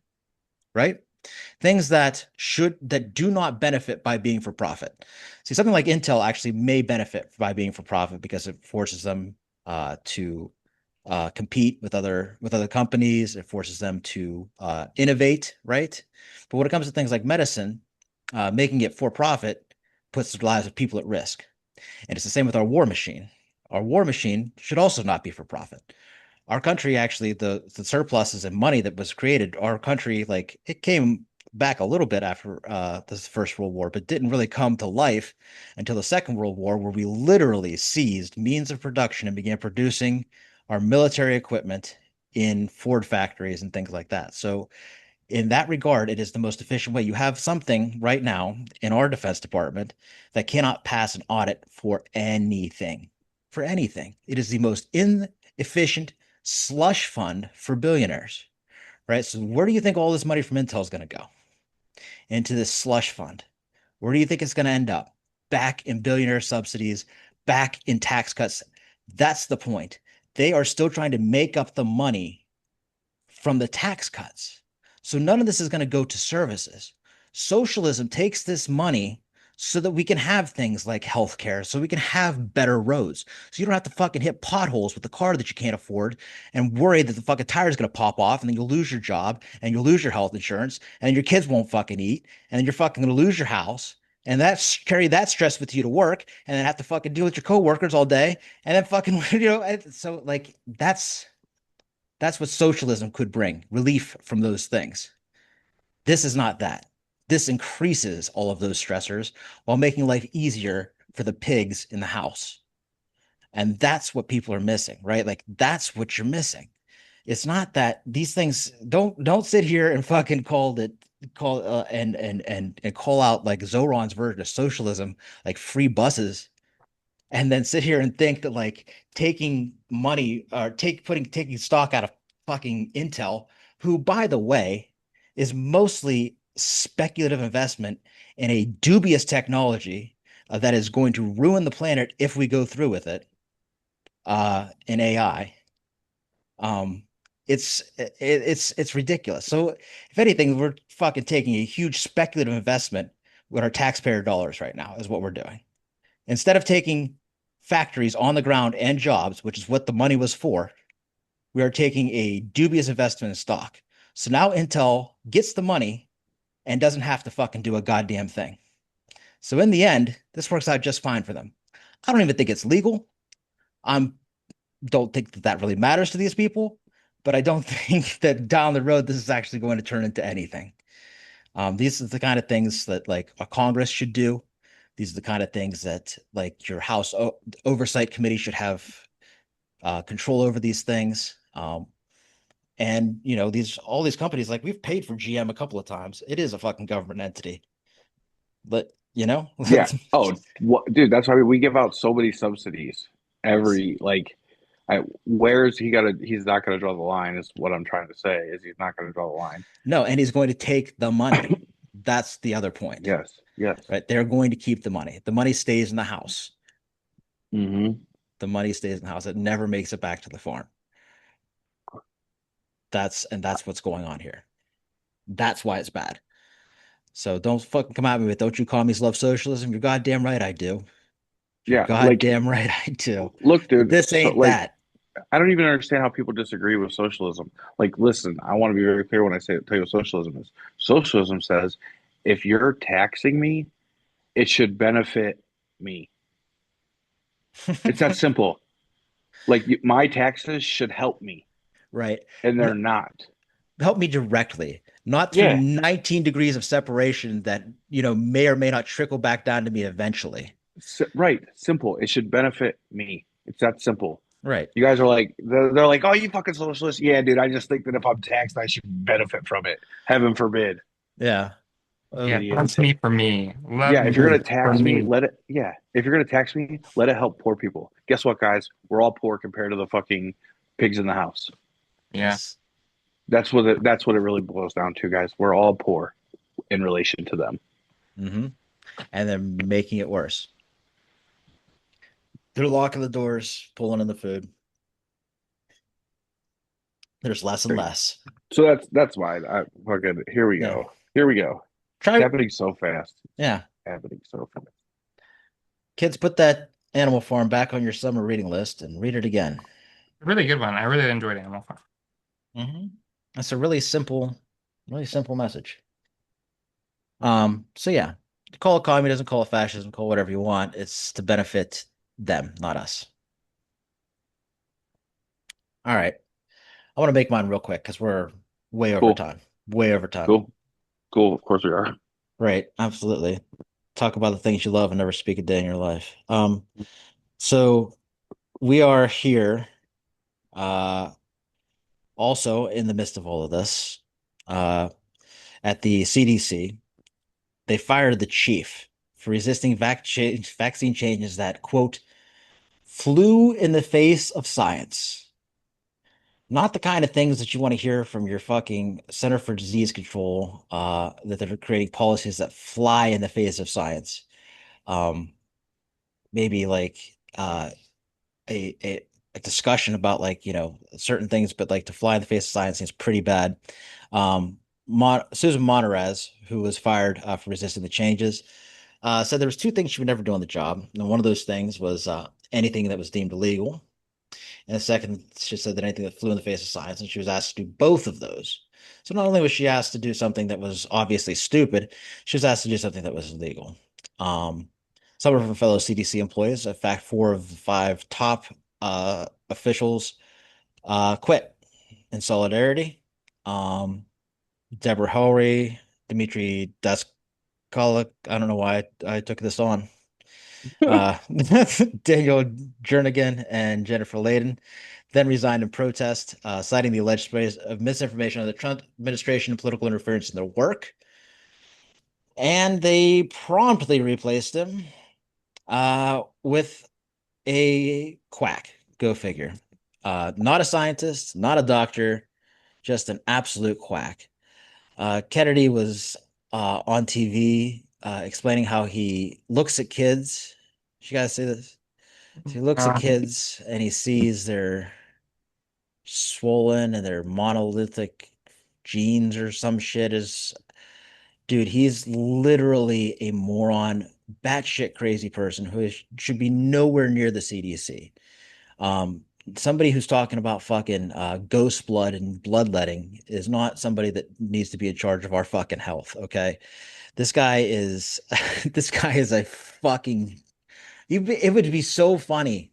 right? Things that do not benefit by being for profit. See, something like Intel actually may benefit by being for profit because it forces them to compete with other companies. It forces them to innovate, right? But when it comes to things like medicine, making it for profit puts the lives of people at risk. And it's the same with our war machine. Our war machine should also not be for profit. Our country actually, the surpluses and money that was created, our country, like it came back a little bit after this First World War, but didn't really come to life until the Second World War, where we literally seized means of production and began producing our military equipment in Ford factories and things like that. So in that regard, it is the most efficient way. You have something right now in our Defense Department that cannot pass an audit for anything. For anything. It is the most inefficient slush fund for billionaires, right? So where do you think all this money from Intel is going to go? Into this slush fund. Where do you think it's going to end up? Back in billionaire subsidies, back in tax cuts. That's the point. They are still trying to make up the money from the tax cuts. So none of this is going to go to services. Socialism takes this money so that we can have things like healthcare, so we can have better roads. So you don't have to fucking hit potholes with the car that you can't afford and worry that the fucking tire is going to pop off and then you'll lose your job and you'll lose your health insurance and your kids won't fucking eat and then you're fucking going to lose your house and that's carry that stress with you to work and then have to fucking deal with your coworkers all day and then fucking so like that's what socialism could bring, relief from those things. This is not that. This increases all of those stressors while making life easier for the pigs in the house. And that's what people are missing, right? Like that's what you're missing. It's not that these things don't sit here and fucking call and call out like Zoran's version of socialism, like free buses, and then sit here and think that like taking money or taking stock out of fucking Intel, who by the way is mostly speculative investment in a dubious technology that is going to ruin the planet if we go through with it in AI. Um, it's ridiculous. So if anything, we're fucking taking a huge speculative investment with our taxpayer dollars right now is what we're doing. Instead of taking factories on the ground and jobs, which is what the money was for, we are taking a dubious investment in stock. So now Intel gets the money and doesn't have to fucking do a goddamn thing. So in the end, this works out just fine for them. I don't even think it's legal. I don't think that that really matters to these people, but I don't think that down the road this is actually going to turn into anything. These are the kind of things that like a Congress should do. These are the kind of things that like your House Oversight Committee should have control over these things. And you know, all these companies, like we've paid for GM a couple of times. It is a fucking government entity, but you know, Yeah. Oh, dude, that's why we give out so many subsidies every like. Where's he got to? He's not going to draw the line. Is what I'm trying to say. Is he's not going to draw the line? no, and he's going to take the money. That's the other point. Yes. Yes. Right? They're going to keep the money. The money stays in the house. Mm-hmm. The money stays in the house. It never makes it back to the farm. That's what's going on here. That's why it's bad. So don't fucking come at me with don't you commies love socialism? You're goddamn right I do. You're Yeah. Like, goddamn right I do. look, dude. This ain't like, that. I don't even understand how people disagree with socialism. Like, listen, I want to be very clear when I tell you what socialism is. Socialism says if you're taxing me, it should benefit me. It's that simple. Like, my taxes should help me, Right. and they're not. Help me directly, not through Yeah. 19 degrees of separation that, you know, may or may not trickle back down to me eventually. Right. Simple. It should benefit me. It's that simple. Right. You guys are like, they're like, oh, you fucking socialist. Yeah, dude, I just think that if I'm taxed, I should benefit from it. Heaven forbid. Yeah. Yeah, Idiot. that's me for me. Love Yeah, if you're me gonna for tax me, me. let it. Yeah, if you're gonna tax me, let it help poor people. Guess what, guys? We're all poor compared to the fucking pigs in the house. Yeah. That's what it really boils down to, guys. We're all poor in relation to them. Mm-hmm. And then making it worse. They're locking the doors, pulling in the food. There's less and less. So that's why I fucking here we go. Here we go. It's happening so fast. Yeah. Happening so fast. Kids, put that Animal Farm back on your summer reading list and read it again. Really good one. I really enjoyed Animal Farm. Mm-hmm. That's a really simple message. So yeah, call it communism, call it fascism, call it whatever you want. It's to benefit them, not us. All right. I want to make mine real quick because we're way over Cool. time. Way over time. Cool. Cool. Of course we are. Right. Absolutely. Talk about the things you love and never speak a day in your life. So we are here, uh, also in the midst of all of this, uh, at the CDC. They fired the chief for resisting vaccine changes that, quote, flew in the face of science. Not the kind of things that you want to hear from your fucking Center for Disease Control, that they're creating policies that fly in the face of science. Um, maybe like a discussion about like, certain things, but like to fly in the face of science seems pretty bad. Susan Monterez, who was fired for resisting the changes, said there was two things she would never do on the job. And one of those things was anything that was deemed illegal. And the second, she said that anything that flew in the face of science, and she was asked to do both of those. So not only was she asked to do something that was obviously stupid, she was asked to do something that was illegal. Um, some of her fellow CDC employees, in fact, four of the five top officials, quit in solidarity. Um, Deborah Hillary, Dmitry Daskalik, I don't know why I took this on. Uh, Daniel Jernigan and Jennifer Layden then resigned in protest, citing the alleged spread of misinformation on the Trump administration and political interference in their work. And they promptly replaced him with a quack. Go figure. Not a scientist, not a doctor, just an absolute quack. Kennedy was on TV explaining how he looks at kids. You gotta say this. So he looks at Uh, kids and he sees their swollen and their monolithic genes or some shit. Is Dude, he's literally a moron, batshit crazy person who should be nowhere near the CDC. Um, Somebody who's talking about fucking ghost blood and bloodletting is not somebody that needs to be in charge of our fucking health. Okay, this guy is this guy is a fucking. It would be so funny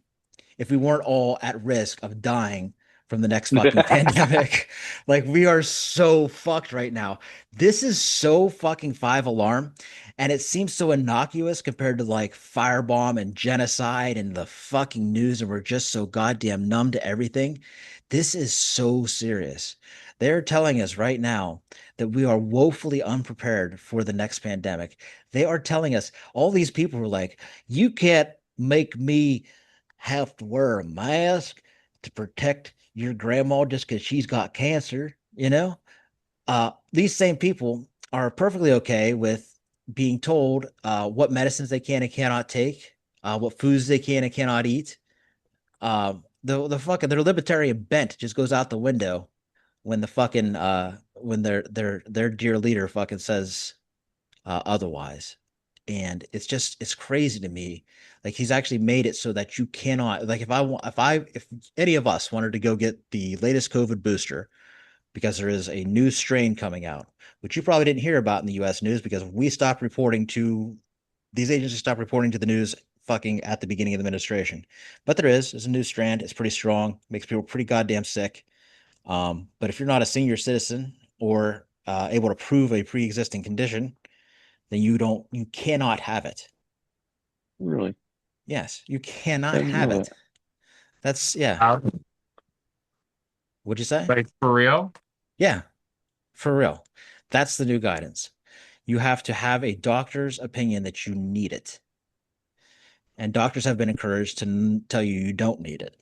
if we weren't all at risk of dying from the next fucking pandemic. Like we are so fucked right now. This is so fucking five alarm, and it seems so innocuous compared to like firebomb and genocide and the fucking news, and we're just so goddamn numb to everything. This is so serious. They're telling us right now that we are woefully unprepared for the next pandemic. They are telling us, all these people were like, you can't make me have to wear a mask to protect your grandma just because she's got cancer, you know? These same people are perfectly okay with being told what medicines they can and cannot take, what foods they can and cannot eat. The fucking their libertarian bent just goes out the window when the fucking when their dear leader fucking says otherwise. And it's crazy to me. Like he's actually made it so that you cannot, like, if any of us wanted to go get the latest COVID booster because there is a new strain coming out, which you probably didn't hear about in the US news because we stopped reporting to these agencies stopped reporting to the news fucking at the beginning of the administration. But there's a new strand. It's pretty strong, makes people pretty goddamn sick. But if you're not a senior citizen or able to prove a pre-existing condition, then you cannot have it. Really? Yes, you cannot I didn't have know it. that. That's yeah. uh, What'd you say? like for real? Yeah, for real. That's the new guidance. You have to have a doctor's opinion that you need it. And doctors have been encouraged to tell you you don't need it.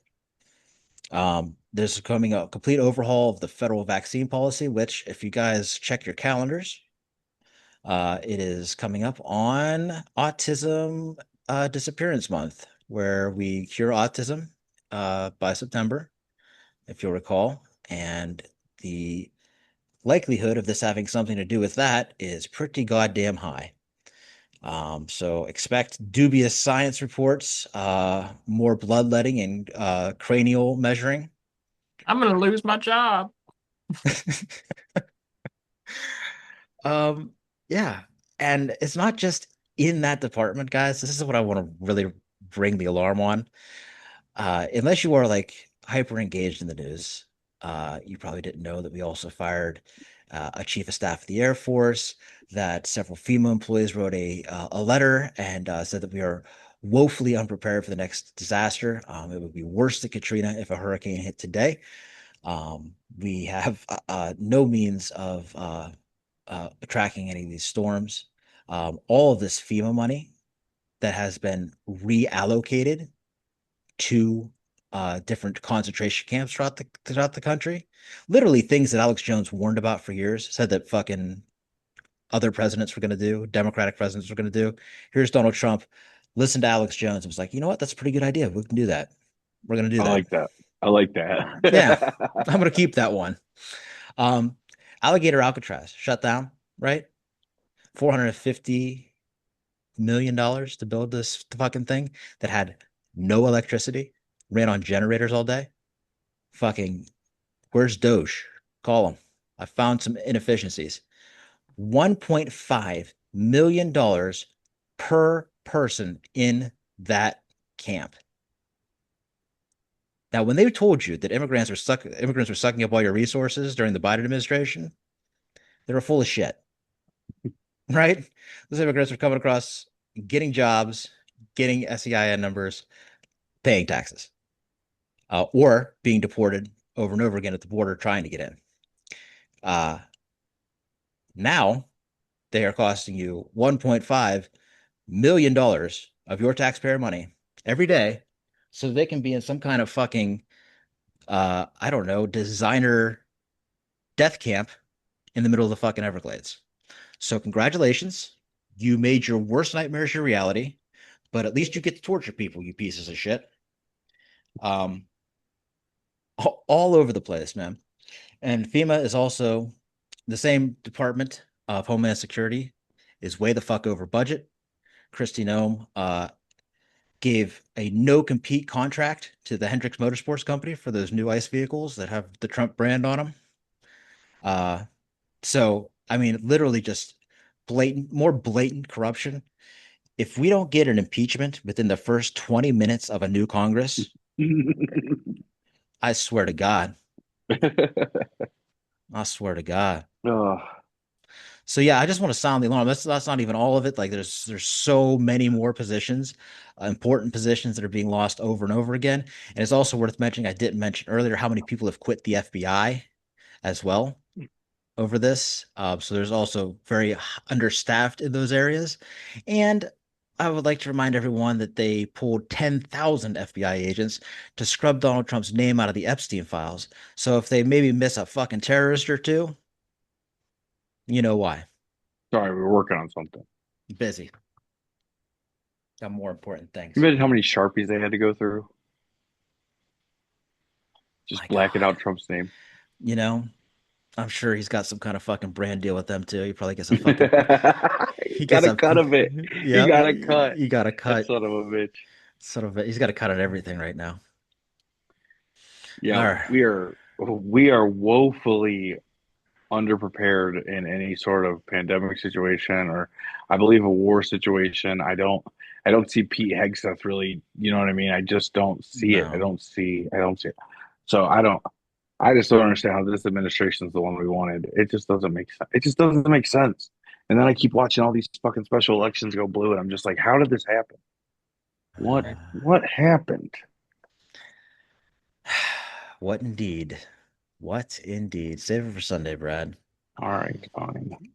There's coming a complete overhaul of the federal vaccine policy, which, if you guys check your calendars, it is coming up on Autism Disappearance Month, where we cure autism by September, if you'll recall. And the likelihood of this having something to do with that is pretty goddamn high. So expect dubious science reports, more bloodletting and cranial measuring. I'm gonna lose my job. Um, yeah. And it's not just in that department, guys. This is what I want to really bring the alarm on. Unless you are like hyper engaged in the news. You probably didn't know that we also fired a chief of staff of the Air Force, that several FEMA employees wrote a letter and said that we are woefully unprepared for the next disaster. It would be worse than Katrina if a hurricane hit today. We have no means of tracking any of these storms. All of this FEMA money that has been reallocated to different concentration camps throughout the country. Literally things that Alex Jones warned about for years, said that fucking other presidents were going to do, Democratic presidents were going to do. Here's Donald Trump. Listened to Alex Jones and was like, you know what? That's a pretty good idea. We can do that. We're going to do I that. like that. I like Yeah, that. I'm going to keep that one. Um, Alligator Alcatraz shut down, right? $450 million to build this fucking thing that had no electricity, ran on generators all day. Fucking, where's Doge? Call him. I found some inefficiencies. $1.5 million per person in that camp. Now, when they told you that immigrants were sucking up all your resources during the Biden administration, they were full of shit, right? Those immigrants were coming across, getting jobs, getting SEIN numbers, paying taxes, or being deported over and over again at the border trying to get in. Uh, Now they are costing you $1.5 million of your taxpayer money every day so they can be in some kind of fucking, I don't know, designer death camp in the middle of the fucking Everglades. So, congratulations. You made your worst nightmares your reality, but at least you get to torture people, you pieces of shit. Um, all over the place, man. And FEMA is also the same Department of Homeland Security is way the fuck over budget. Kristi Noem gave a no compete contract to the Hendricks Motorsports Company for those new ICE vehicles that have the Trump brand on them. Uh, so, I mean, literally just more blatant corruption. If we don't get an impeachment within the first 20 minutes of a new Congress, I swear to God, I swear to God. Oh, So yeah, I just want to sound the alarm. That's not even all of it. Like there's so many more positions, important positions that are being lost over and over again. And it's also worth mentioning, I didn't mention earlier how many people have quit the FBI as well over this. So there's also very understaffed in those areas. And I would like to remind everyone that they pulled 10,000 FBI agents to scrub Donald Trump's name out of the Epstein files. So if they maybe miss a fucking terrorist or two, you know why. sorry, we were working on something. Busy. Got more important things. Can you imagine how many Sharpies they had to go through? My Just blacking God. out Trump's name. You know, I'm sure he's got some kind of fucking brand deal with them too. He probably gets a fucking He he got gets a a cut of it. He yeah, got a cut. he got a That cut. son of a bitch. Sort of he's got a cut on everything right now. All Yeah, right. we are woefully underprepared in any sort of pandemic situation or I believe a war situation. I don't see Pete Hegseth really, you know what I mean? I just don't see it. No. I don't see it. So I just don't understand how this administration is the one we wanted. It just doesn't make sense. It just doesn't make sense. And then I keep watching all these fucking special elections go blue and I'm just like, how did this happen? What happened? What indeed? What indeed? Save it for Sunday, Brad. All right, fine.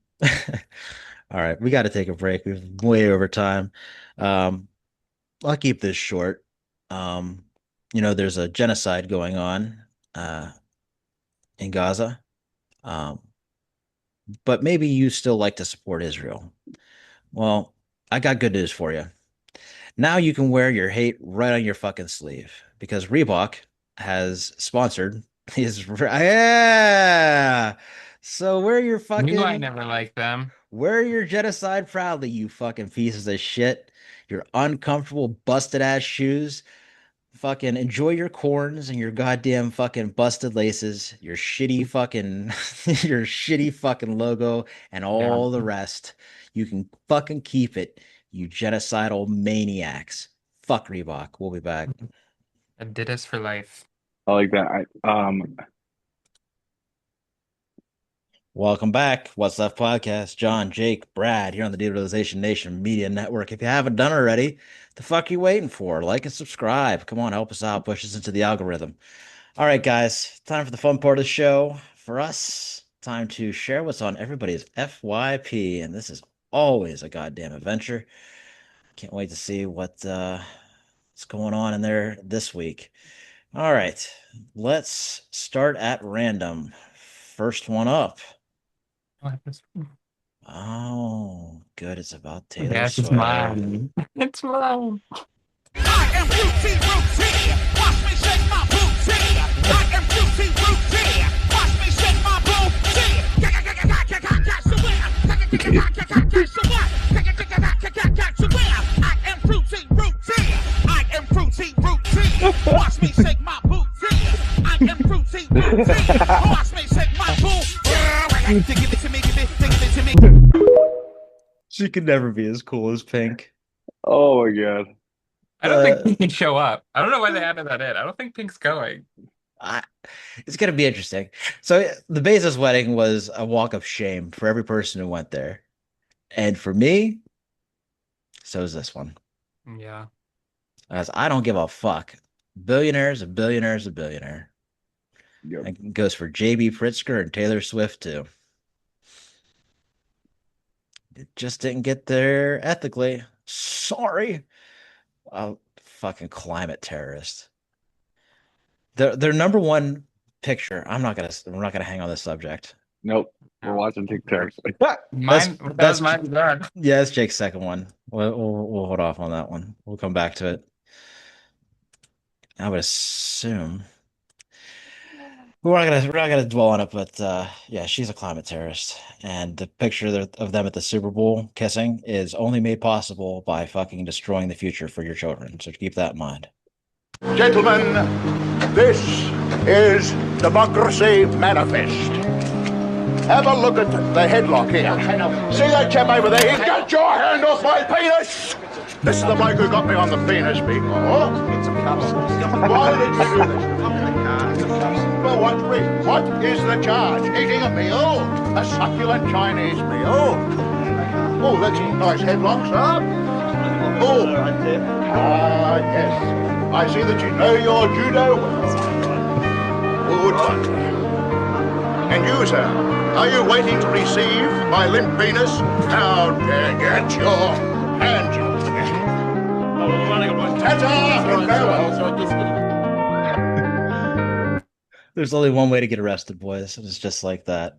All right, we got to take a break. We've way over time. Um, I'll keep this short. Um, there's a genocide going on in Gaza. Um, but maybe you still like to support Israel. Well, I got good news for you. Now you can wear your hate right on your fucking sleeve because Reebok has sponsored his yeah. So Knew I never liked them. wear your genocide proudly, you fucking pieces of shit. Your uncomfortable busted ass shoes. Fucking enjoy your corns and your goddamn fucking busted laces, your shitty fucking your shitty fucking logo and Yeah, all the rest. You can fucking keep it, you genocidal maniacs. Fuck Reebok. We'll be back. Adidas for life. I like that. Welcome back. What's Left Podcast. John, Jake, Brad here on the Derealization Nation Media Network. If you haven't done it already, the fuck are you waiting for? Like and subscribe. Come on, help us out. Push us into the algorithm. All right, guys. Time for the fun part of the show. For us, time to share what's on everybody's FYP. And this is always a goddamn adventure. Can't wait to see what's going on in there this week. All right. Let's start at random. First one up. Oh, good. It's about Taylor Yes, it's Swift. mine. It's mine. I am Putin, watch me shake my booty. I am Putin, watch me shake my booty. I am Putin, I am Putin, watch me shake my booty. I am Putin, watch me shake my booty. Give it to me, give it to me. She could never be as cool as Pink. Oh my god. I don't think Pink can show up. I don't know why they added that in. I don't think Pink's going. It's going to be interesting. So the Bezos wedding was a walk of shame for every person who went there. And for me, so is this one. Yeah. As I don't give a fuck. Billionaire's a billionaire's a billionaire. Yep. It goes for JB Pritzker and Taylor Swift too. It just didn't get there ethically. Sorry. Fucking climate terrorist. Their number one picture. We're not gonna hang on this subject. Nope. We're watching TikTok. That's mine. Done. Yeah, it's Jake's second one. We'll hold off on that one. We'll come back to it. I would assume we're not gonna dwell on it, but yeah, she's a climate terrorist, and the picture of them at the Super Bowl kissing is only made possible by fucking destroying the future for your children. So keep that in mind. Gentlemen, this is Democracy Manifest. Have a look at the headlock here. See that chap over there? Get your hand off my penis! This is the bloke who got me on the penis before. It's a capsule. Why did you do this? For what reason? What is the charge? Eating a meal? A succulent Chinese meal? Oh, that's a nice headlock, sir. Oh, yes. I see that you know your judo well. Good one. And you, sir, are you waiting to receive my limp penis? How dare get your hands off me. Ta-ta and farewell. There's only one way to get arrested, boys. It's just like that.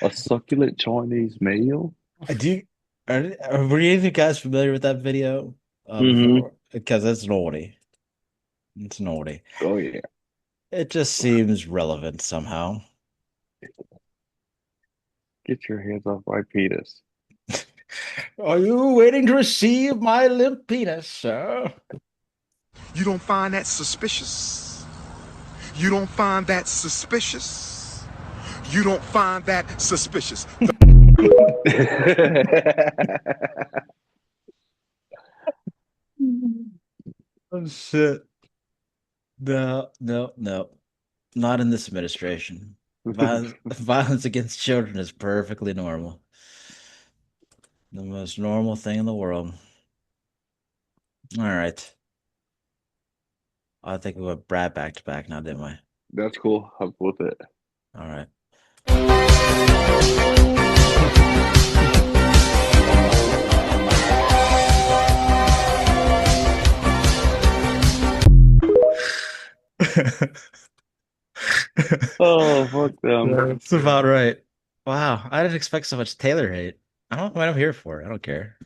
A succulent Chinese meal? Were any of you guys familiar with that video? Mhm. Because it's an oldie. It's an oldie. Oh yeah. It just seems relevant somehow. Get your hands off my penis. Are you waiting to receive my limp penis, sir? You don't find that suspicious? You don't find that suspicious? You don't find that suspicious? Oh shit. No. Not in this administration. Violence against children is perfectly normal. The most normal thing in the world. All right. I think we went Brad back to back now, didn't we? That's cool. I'm with it. All right. Oh, fuck them. That's about right. Wow, I didn't expect so much Taylor hate. I don't know what I'm here for. I don't care.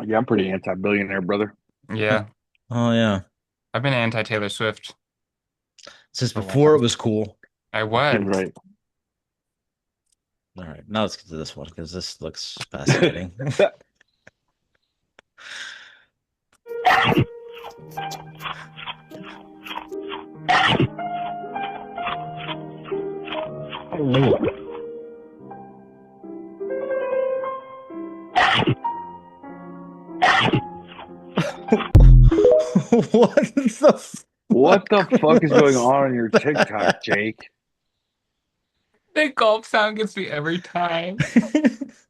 Yeah, I'm pretty anti-billionaire, brother. Yeah. Oh yeah. I've been anti-Taylor Swift. Since before it was cool. I was. Right. All right, now let's get to this one because this looks fascinating. What the What the fuck is going was on your that? TikTok, Jake? The gulp sound gets me every time.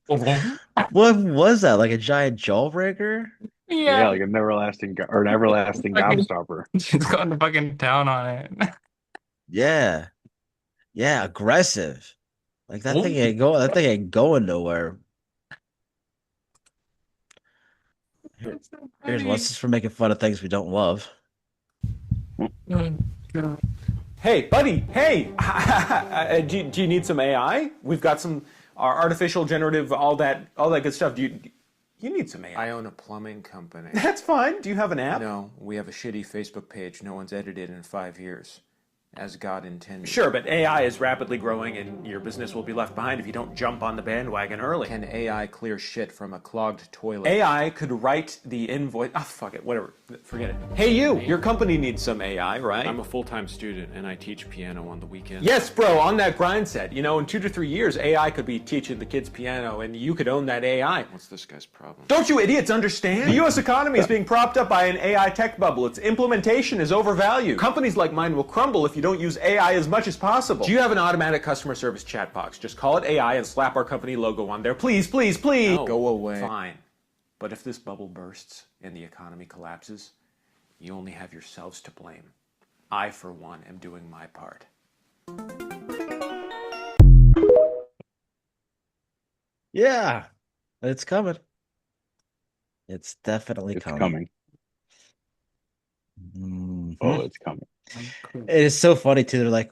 What was that? Like a giant jawbreaker? Yeah, Yeah, like an everlasting fucking gobstopper. she's going to fucking town on it. Yeah. Yeah, aggressive. Like that thing ain't going nowhere. It's so Here's funny. what's this for making fun of things we don't love. Oh, God. Hey, buddy, hey, do you need some AI? We've got some artificial generative, all that good stuff. You need some AI? I own a plumbing company. That's fine. Do you have an app? No, we have a shitty Facebook page no one's edited in 5 years. As God intended. Sure, but AI is rapidly growing and your business will be left behind if you don't jump on the bandwagon early. Can AI clear shit from a clogged toilet? AI could write the invoice. Ah, fuck it, whatever. Forget it. Hey, your company needs some AI, right? I'm a full-time student and I teach piano on the weekends. Yes, bro, on that grind set. You know, in 2 to 3 years, AI could be teaching the kids piano and you could own that AI. What's this guy's problem? Don't you idiots understand? The U.S. economy is being propped up by an AI tech bubble. Its implementation is overvalued. Companies like mine will crumble if you don't use AI as much as possible. Do you have an automatic customer service chat box? Just call it AI and slap our company logo on there. Please, please, please. No. Go away. Fine. But if this bubble bursts and the economy collapses, you only have yourselves to blame. I, for one, am doing my part. Yeah, it's coming. It's definitely It's coming. coming. Mhm. Oh, it's coming. It is so funny too. They're like,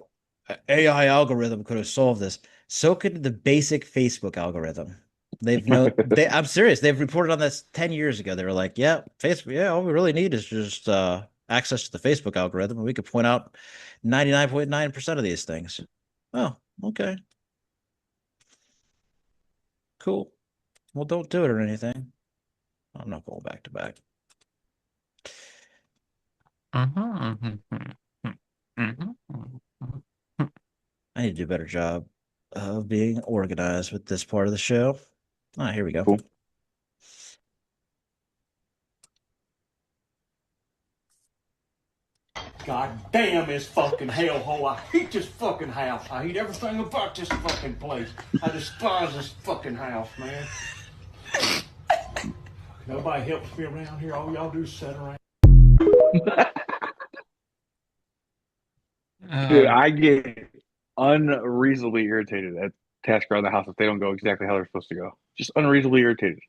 AI algorithm could have solved this. So could the basic Facebook algorithm. I'm serious. They've reported on this 10 years ago. They were like, yeah, Facebook, yeah, all we really need is just access to the Facebook algorithm, and we could point out 99.9% of these things. Oh, okay. Cool. Well, don't do it or anything. I'm not going back to back. I need to do a better job of being organized with this part of the show. Ah, here we go. Cool. God damn this fucking hellhole. I hate this fucking house. I hate everything about this fucking place. I despise this fucking house, man. Nobody helps me around here. All y'all do is sit around. Dude, I get unreasonably irritated at tasks around the house if they don't go exactly how they're supposed to go. Just unreasonably irritated.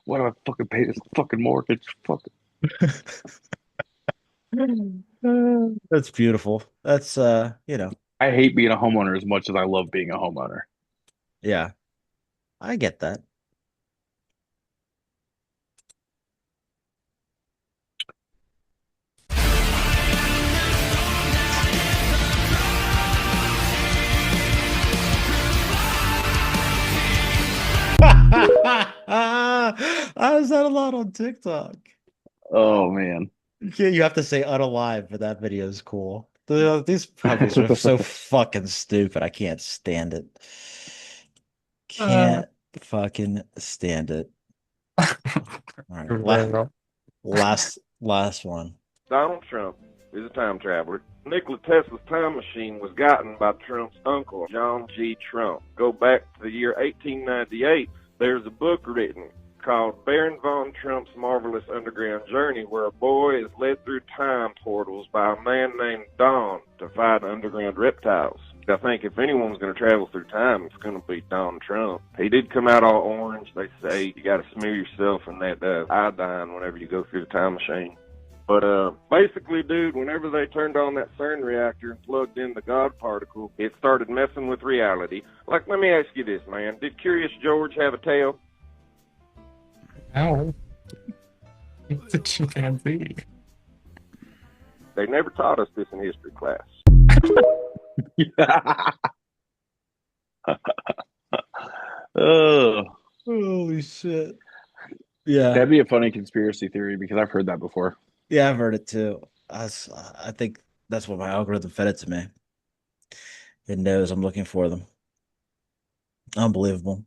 Why do I fucking pay this fucking mortgage? Fucking. That's beautiful. That's I hate being a homeowner as much as I love being a homeowner. yeah. I get that. I was that a lot on TikTok. Oh man. Yeah, you have to say unalive, but that video is cool. These puppies are so fucking stupid. I can't stand it. Can't fucking stand it. All right, last one. Donald Trump is a time traveler. Nikola Tesla's time machine was gotten by Trump's uncle, John G. Trump. Go back to the year 1898. There's a book written called Baron von Trump's Marvelous Underground Journey, where a boy is led through time portals by a man named Don to fight underground reptiles. I think if anyone's going to travel through time, it's going to be Donald Trump. He did come out all orange. They say you got to smear yourself in that iodine whenever you go through the time machine. But basically, dude, whenever they turned on that CERN reactor and plugged in the God particle, it started messing with reality. Like, let me ask you this, man. Did Curious George have a tail? No. It's a chimpanzee. They never taught us this in history class. Oh, Holy shit. Yeah. that'd be a funny conspiracy theory because I've heard that before. Yeah, I've heard it too. I think that's what my algorithm fed it to me. It knows I'm looking for them. Unbelievable.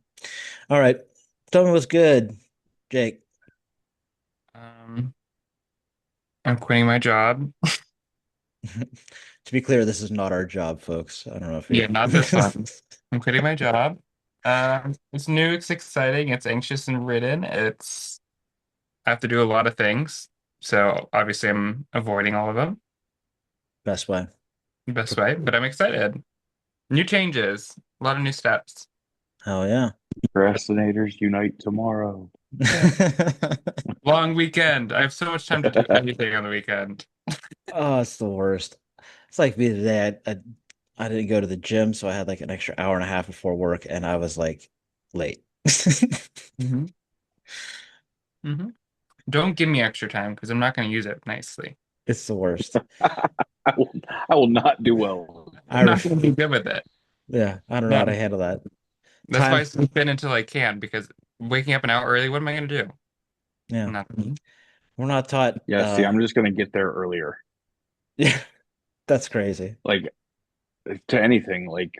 All right. Tell me what's good, Jake. I'm quitting my job. To be clear, this is not our job, folks. I don't know if Yeah, you're. not this one. I'm quitting my job. It's new, it's exciting, it's anxious and ridden. I have to do a lot of things. So obviously I'm avoiding all of them Best way. the best way, but I'm excited. New changes, a lot of new steps. Hell yeah. Procrastinators unite tomorrow. Long weekend. I have so much time to do anything on the weekend. Oh, it's the worst. It's like me today. I didn't go to the gym, so I had like an extra hour and a half before work, and I was like late. hmm hmm Don't give me extra time because I'm not going to use it nicely. It's the worst. I will not do well. I I'm not ref going to be good with it. Yeah, I don't know how to No, handle that. that's why Time. I sleep in until I can because waking up an hour early, what am I going to do? Yeah, Nothing. we're not taught. Yeah, see, I'm just gonna get there earlier. Yeah, that's crazy. Like to anything. Like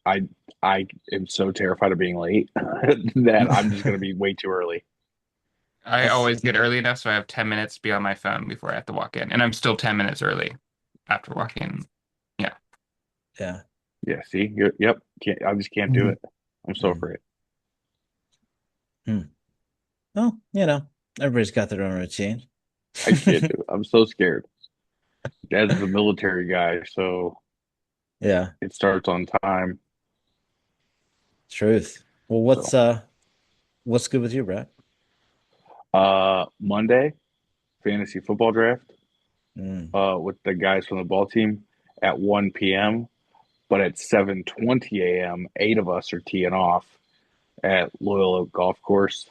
I I am so terrified of being late that I'm just gonna be way too early. I That's always get early enough so I have 10 minutes to be on my phone before I have to walk in. And I'm still 10 minutes early after walking in. Yeah. yeah. Yeah, see, yep, I just can't do Mhm. it. I'm so afraid. Hmm. Well, everybody's got their own routine. I can't do it. I'm so scared. Dad's the military guy, so Yeah, it starts on time. truth. Well, So what's good with you, Brad? Monday, fantasy football draft, Mm. with the guys from the ball team at 1 p.m. But at 7:20 a.m., eight of us are teeing off at Loyal Oak Golf Course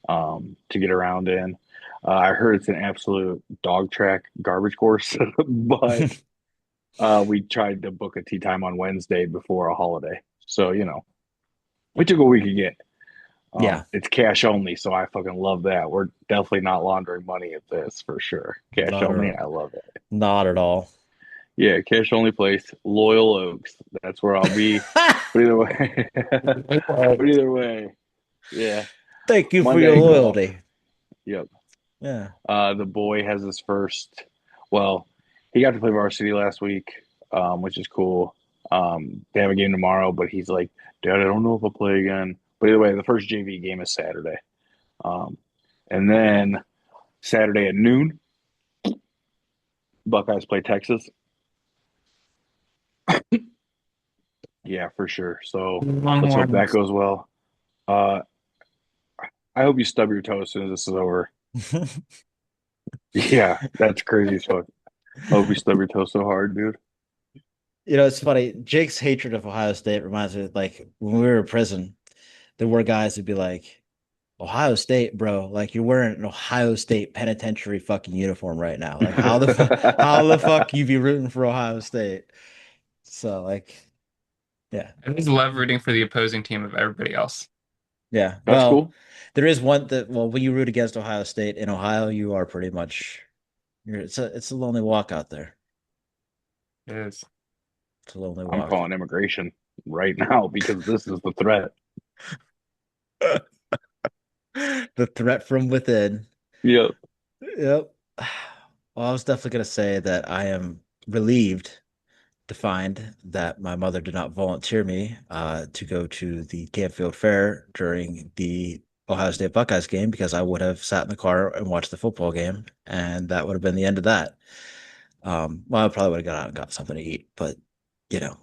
to get around in. I heard it's an absolute dog track garbage course, but we tried to book a tee time on Wednesday before a holiday. So, we took what we could get. Yeah, It's cash only, so I fucking love that. We're definitely not laundering money at this for sure. Cash not only, at I love it. not at all. Yeah, cash only place, Loyal Oaks. That's where I'll be. But either way, but either way, yeah. Thank you for your Monday golf. loyalty. Yep. Yeah. The boy has his first. Well, he got to play varsity last week, which is cool. They have a game tomorrow, but he's like, Dad, I don't know if I'll play again. But either way, the first JV game is Saturday. Um, and then Saturday at noon, Buckeyes play Texas. Yeah, for sure. So let's hope that Longhorns. goes well. Uh, I hope you stub your toe as soon as this is over. Yeah, that's crazy as fuck. I hope you stub your toe so hard, dude. It's funny. Jake's hatred of Ohio State reminds me, like when we were in prison, there were guys who'd be like, Ohio State, bro, like you're wearing an Ohio State penitentiary fucking uniform right now. Like how the fuck you be rooting for Ohio State? So like, yeah. I just love rooting for the opposing team of everybody else. Yeah. That's Well, cool. there is one that when you root against Ohio State in Ohio, you are pretty much it's a lonely walk out there. It is. It's a lonely I'm walk. calling immigration right now because this is the threat. The threat from within. Yep. Yep. Well, I was definitely gonna say that I am relieved to find that my mother did not volunteer me to go to the Canfield Fair during the Ohio State Buckeyes game because I would have sat in the car and watched the football game, and that would have been the end of that. Well, I probably would have got out and got something to eat, but you know,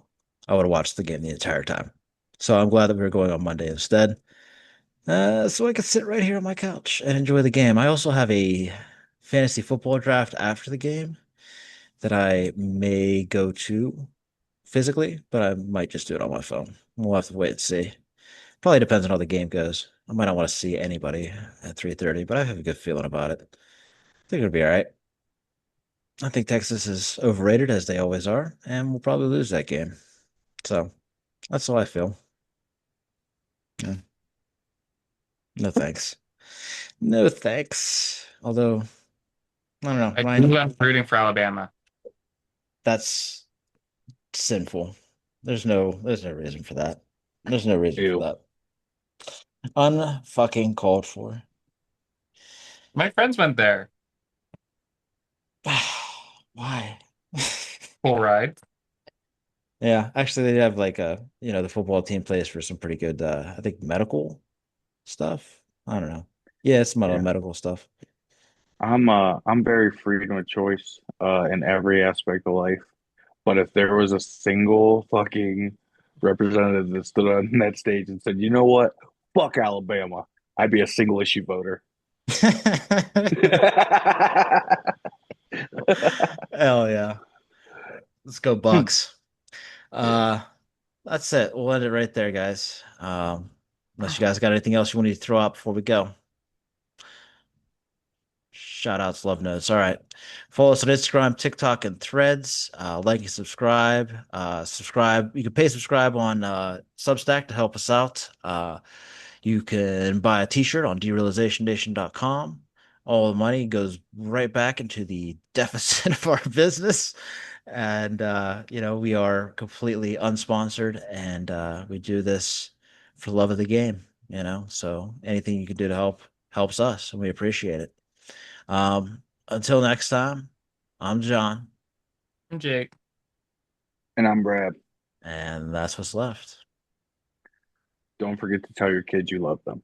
I would have watched the game the entire time. So I'm glad that we were going on Monday instead. So I could sit right here on my couch and enjoy the game. I also have a fantasy football draft after the game that I may go to physically, but I might just do it on my phone. We'll have to wait and see. Probably depends on how the game goes. I might not want to see anybody at 3:30, but I have a good feeling about it. I think it'll be all right. I think Texas is overrated as they always are, and we'll probably lose that game. So that's how I feel. Yeah. No thanks. No thanks. Although I don't know, I do Ryan, love rooting for Alabama. that's sinful. There's no reason for that. There's no reason for Ew. that. Unfucking called for. My friends went there. Why? Full ride. Yeah, actually, they have like the football team plays for some pretty good, I think medical stuff. I don't know. Yeah, it's some other Yeah. medical stuff. I'm very freedom of choice in every aspect of life. But if there was a single fucking representative that stood on that stage and said, you know what? Fuck Alabama, I'd be a single issue voter. Hell yeah. Let's go Bucks. Uh that's it. We'll end it right there, guys. Unless you guys got anything else you want to throw out before we go. Shout outs, love notes. All right. Follow us on Instagram, TikTok, and Threads. Like and subscribe. Subscribe. You can pay subscribe on Substack to help us out. You can buy a t-shirt on derealizationnation.com. All the money goes right back into the deficit of our business. And we are completely unsponsored and we do this for love of the game, So anything you can do to help helps us and we appreciate it. Until next time, I'm John. I'm Jake. And I'm Brad. And that's what's left. Don't forget to tell your kids you love them.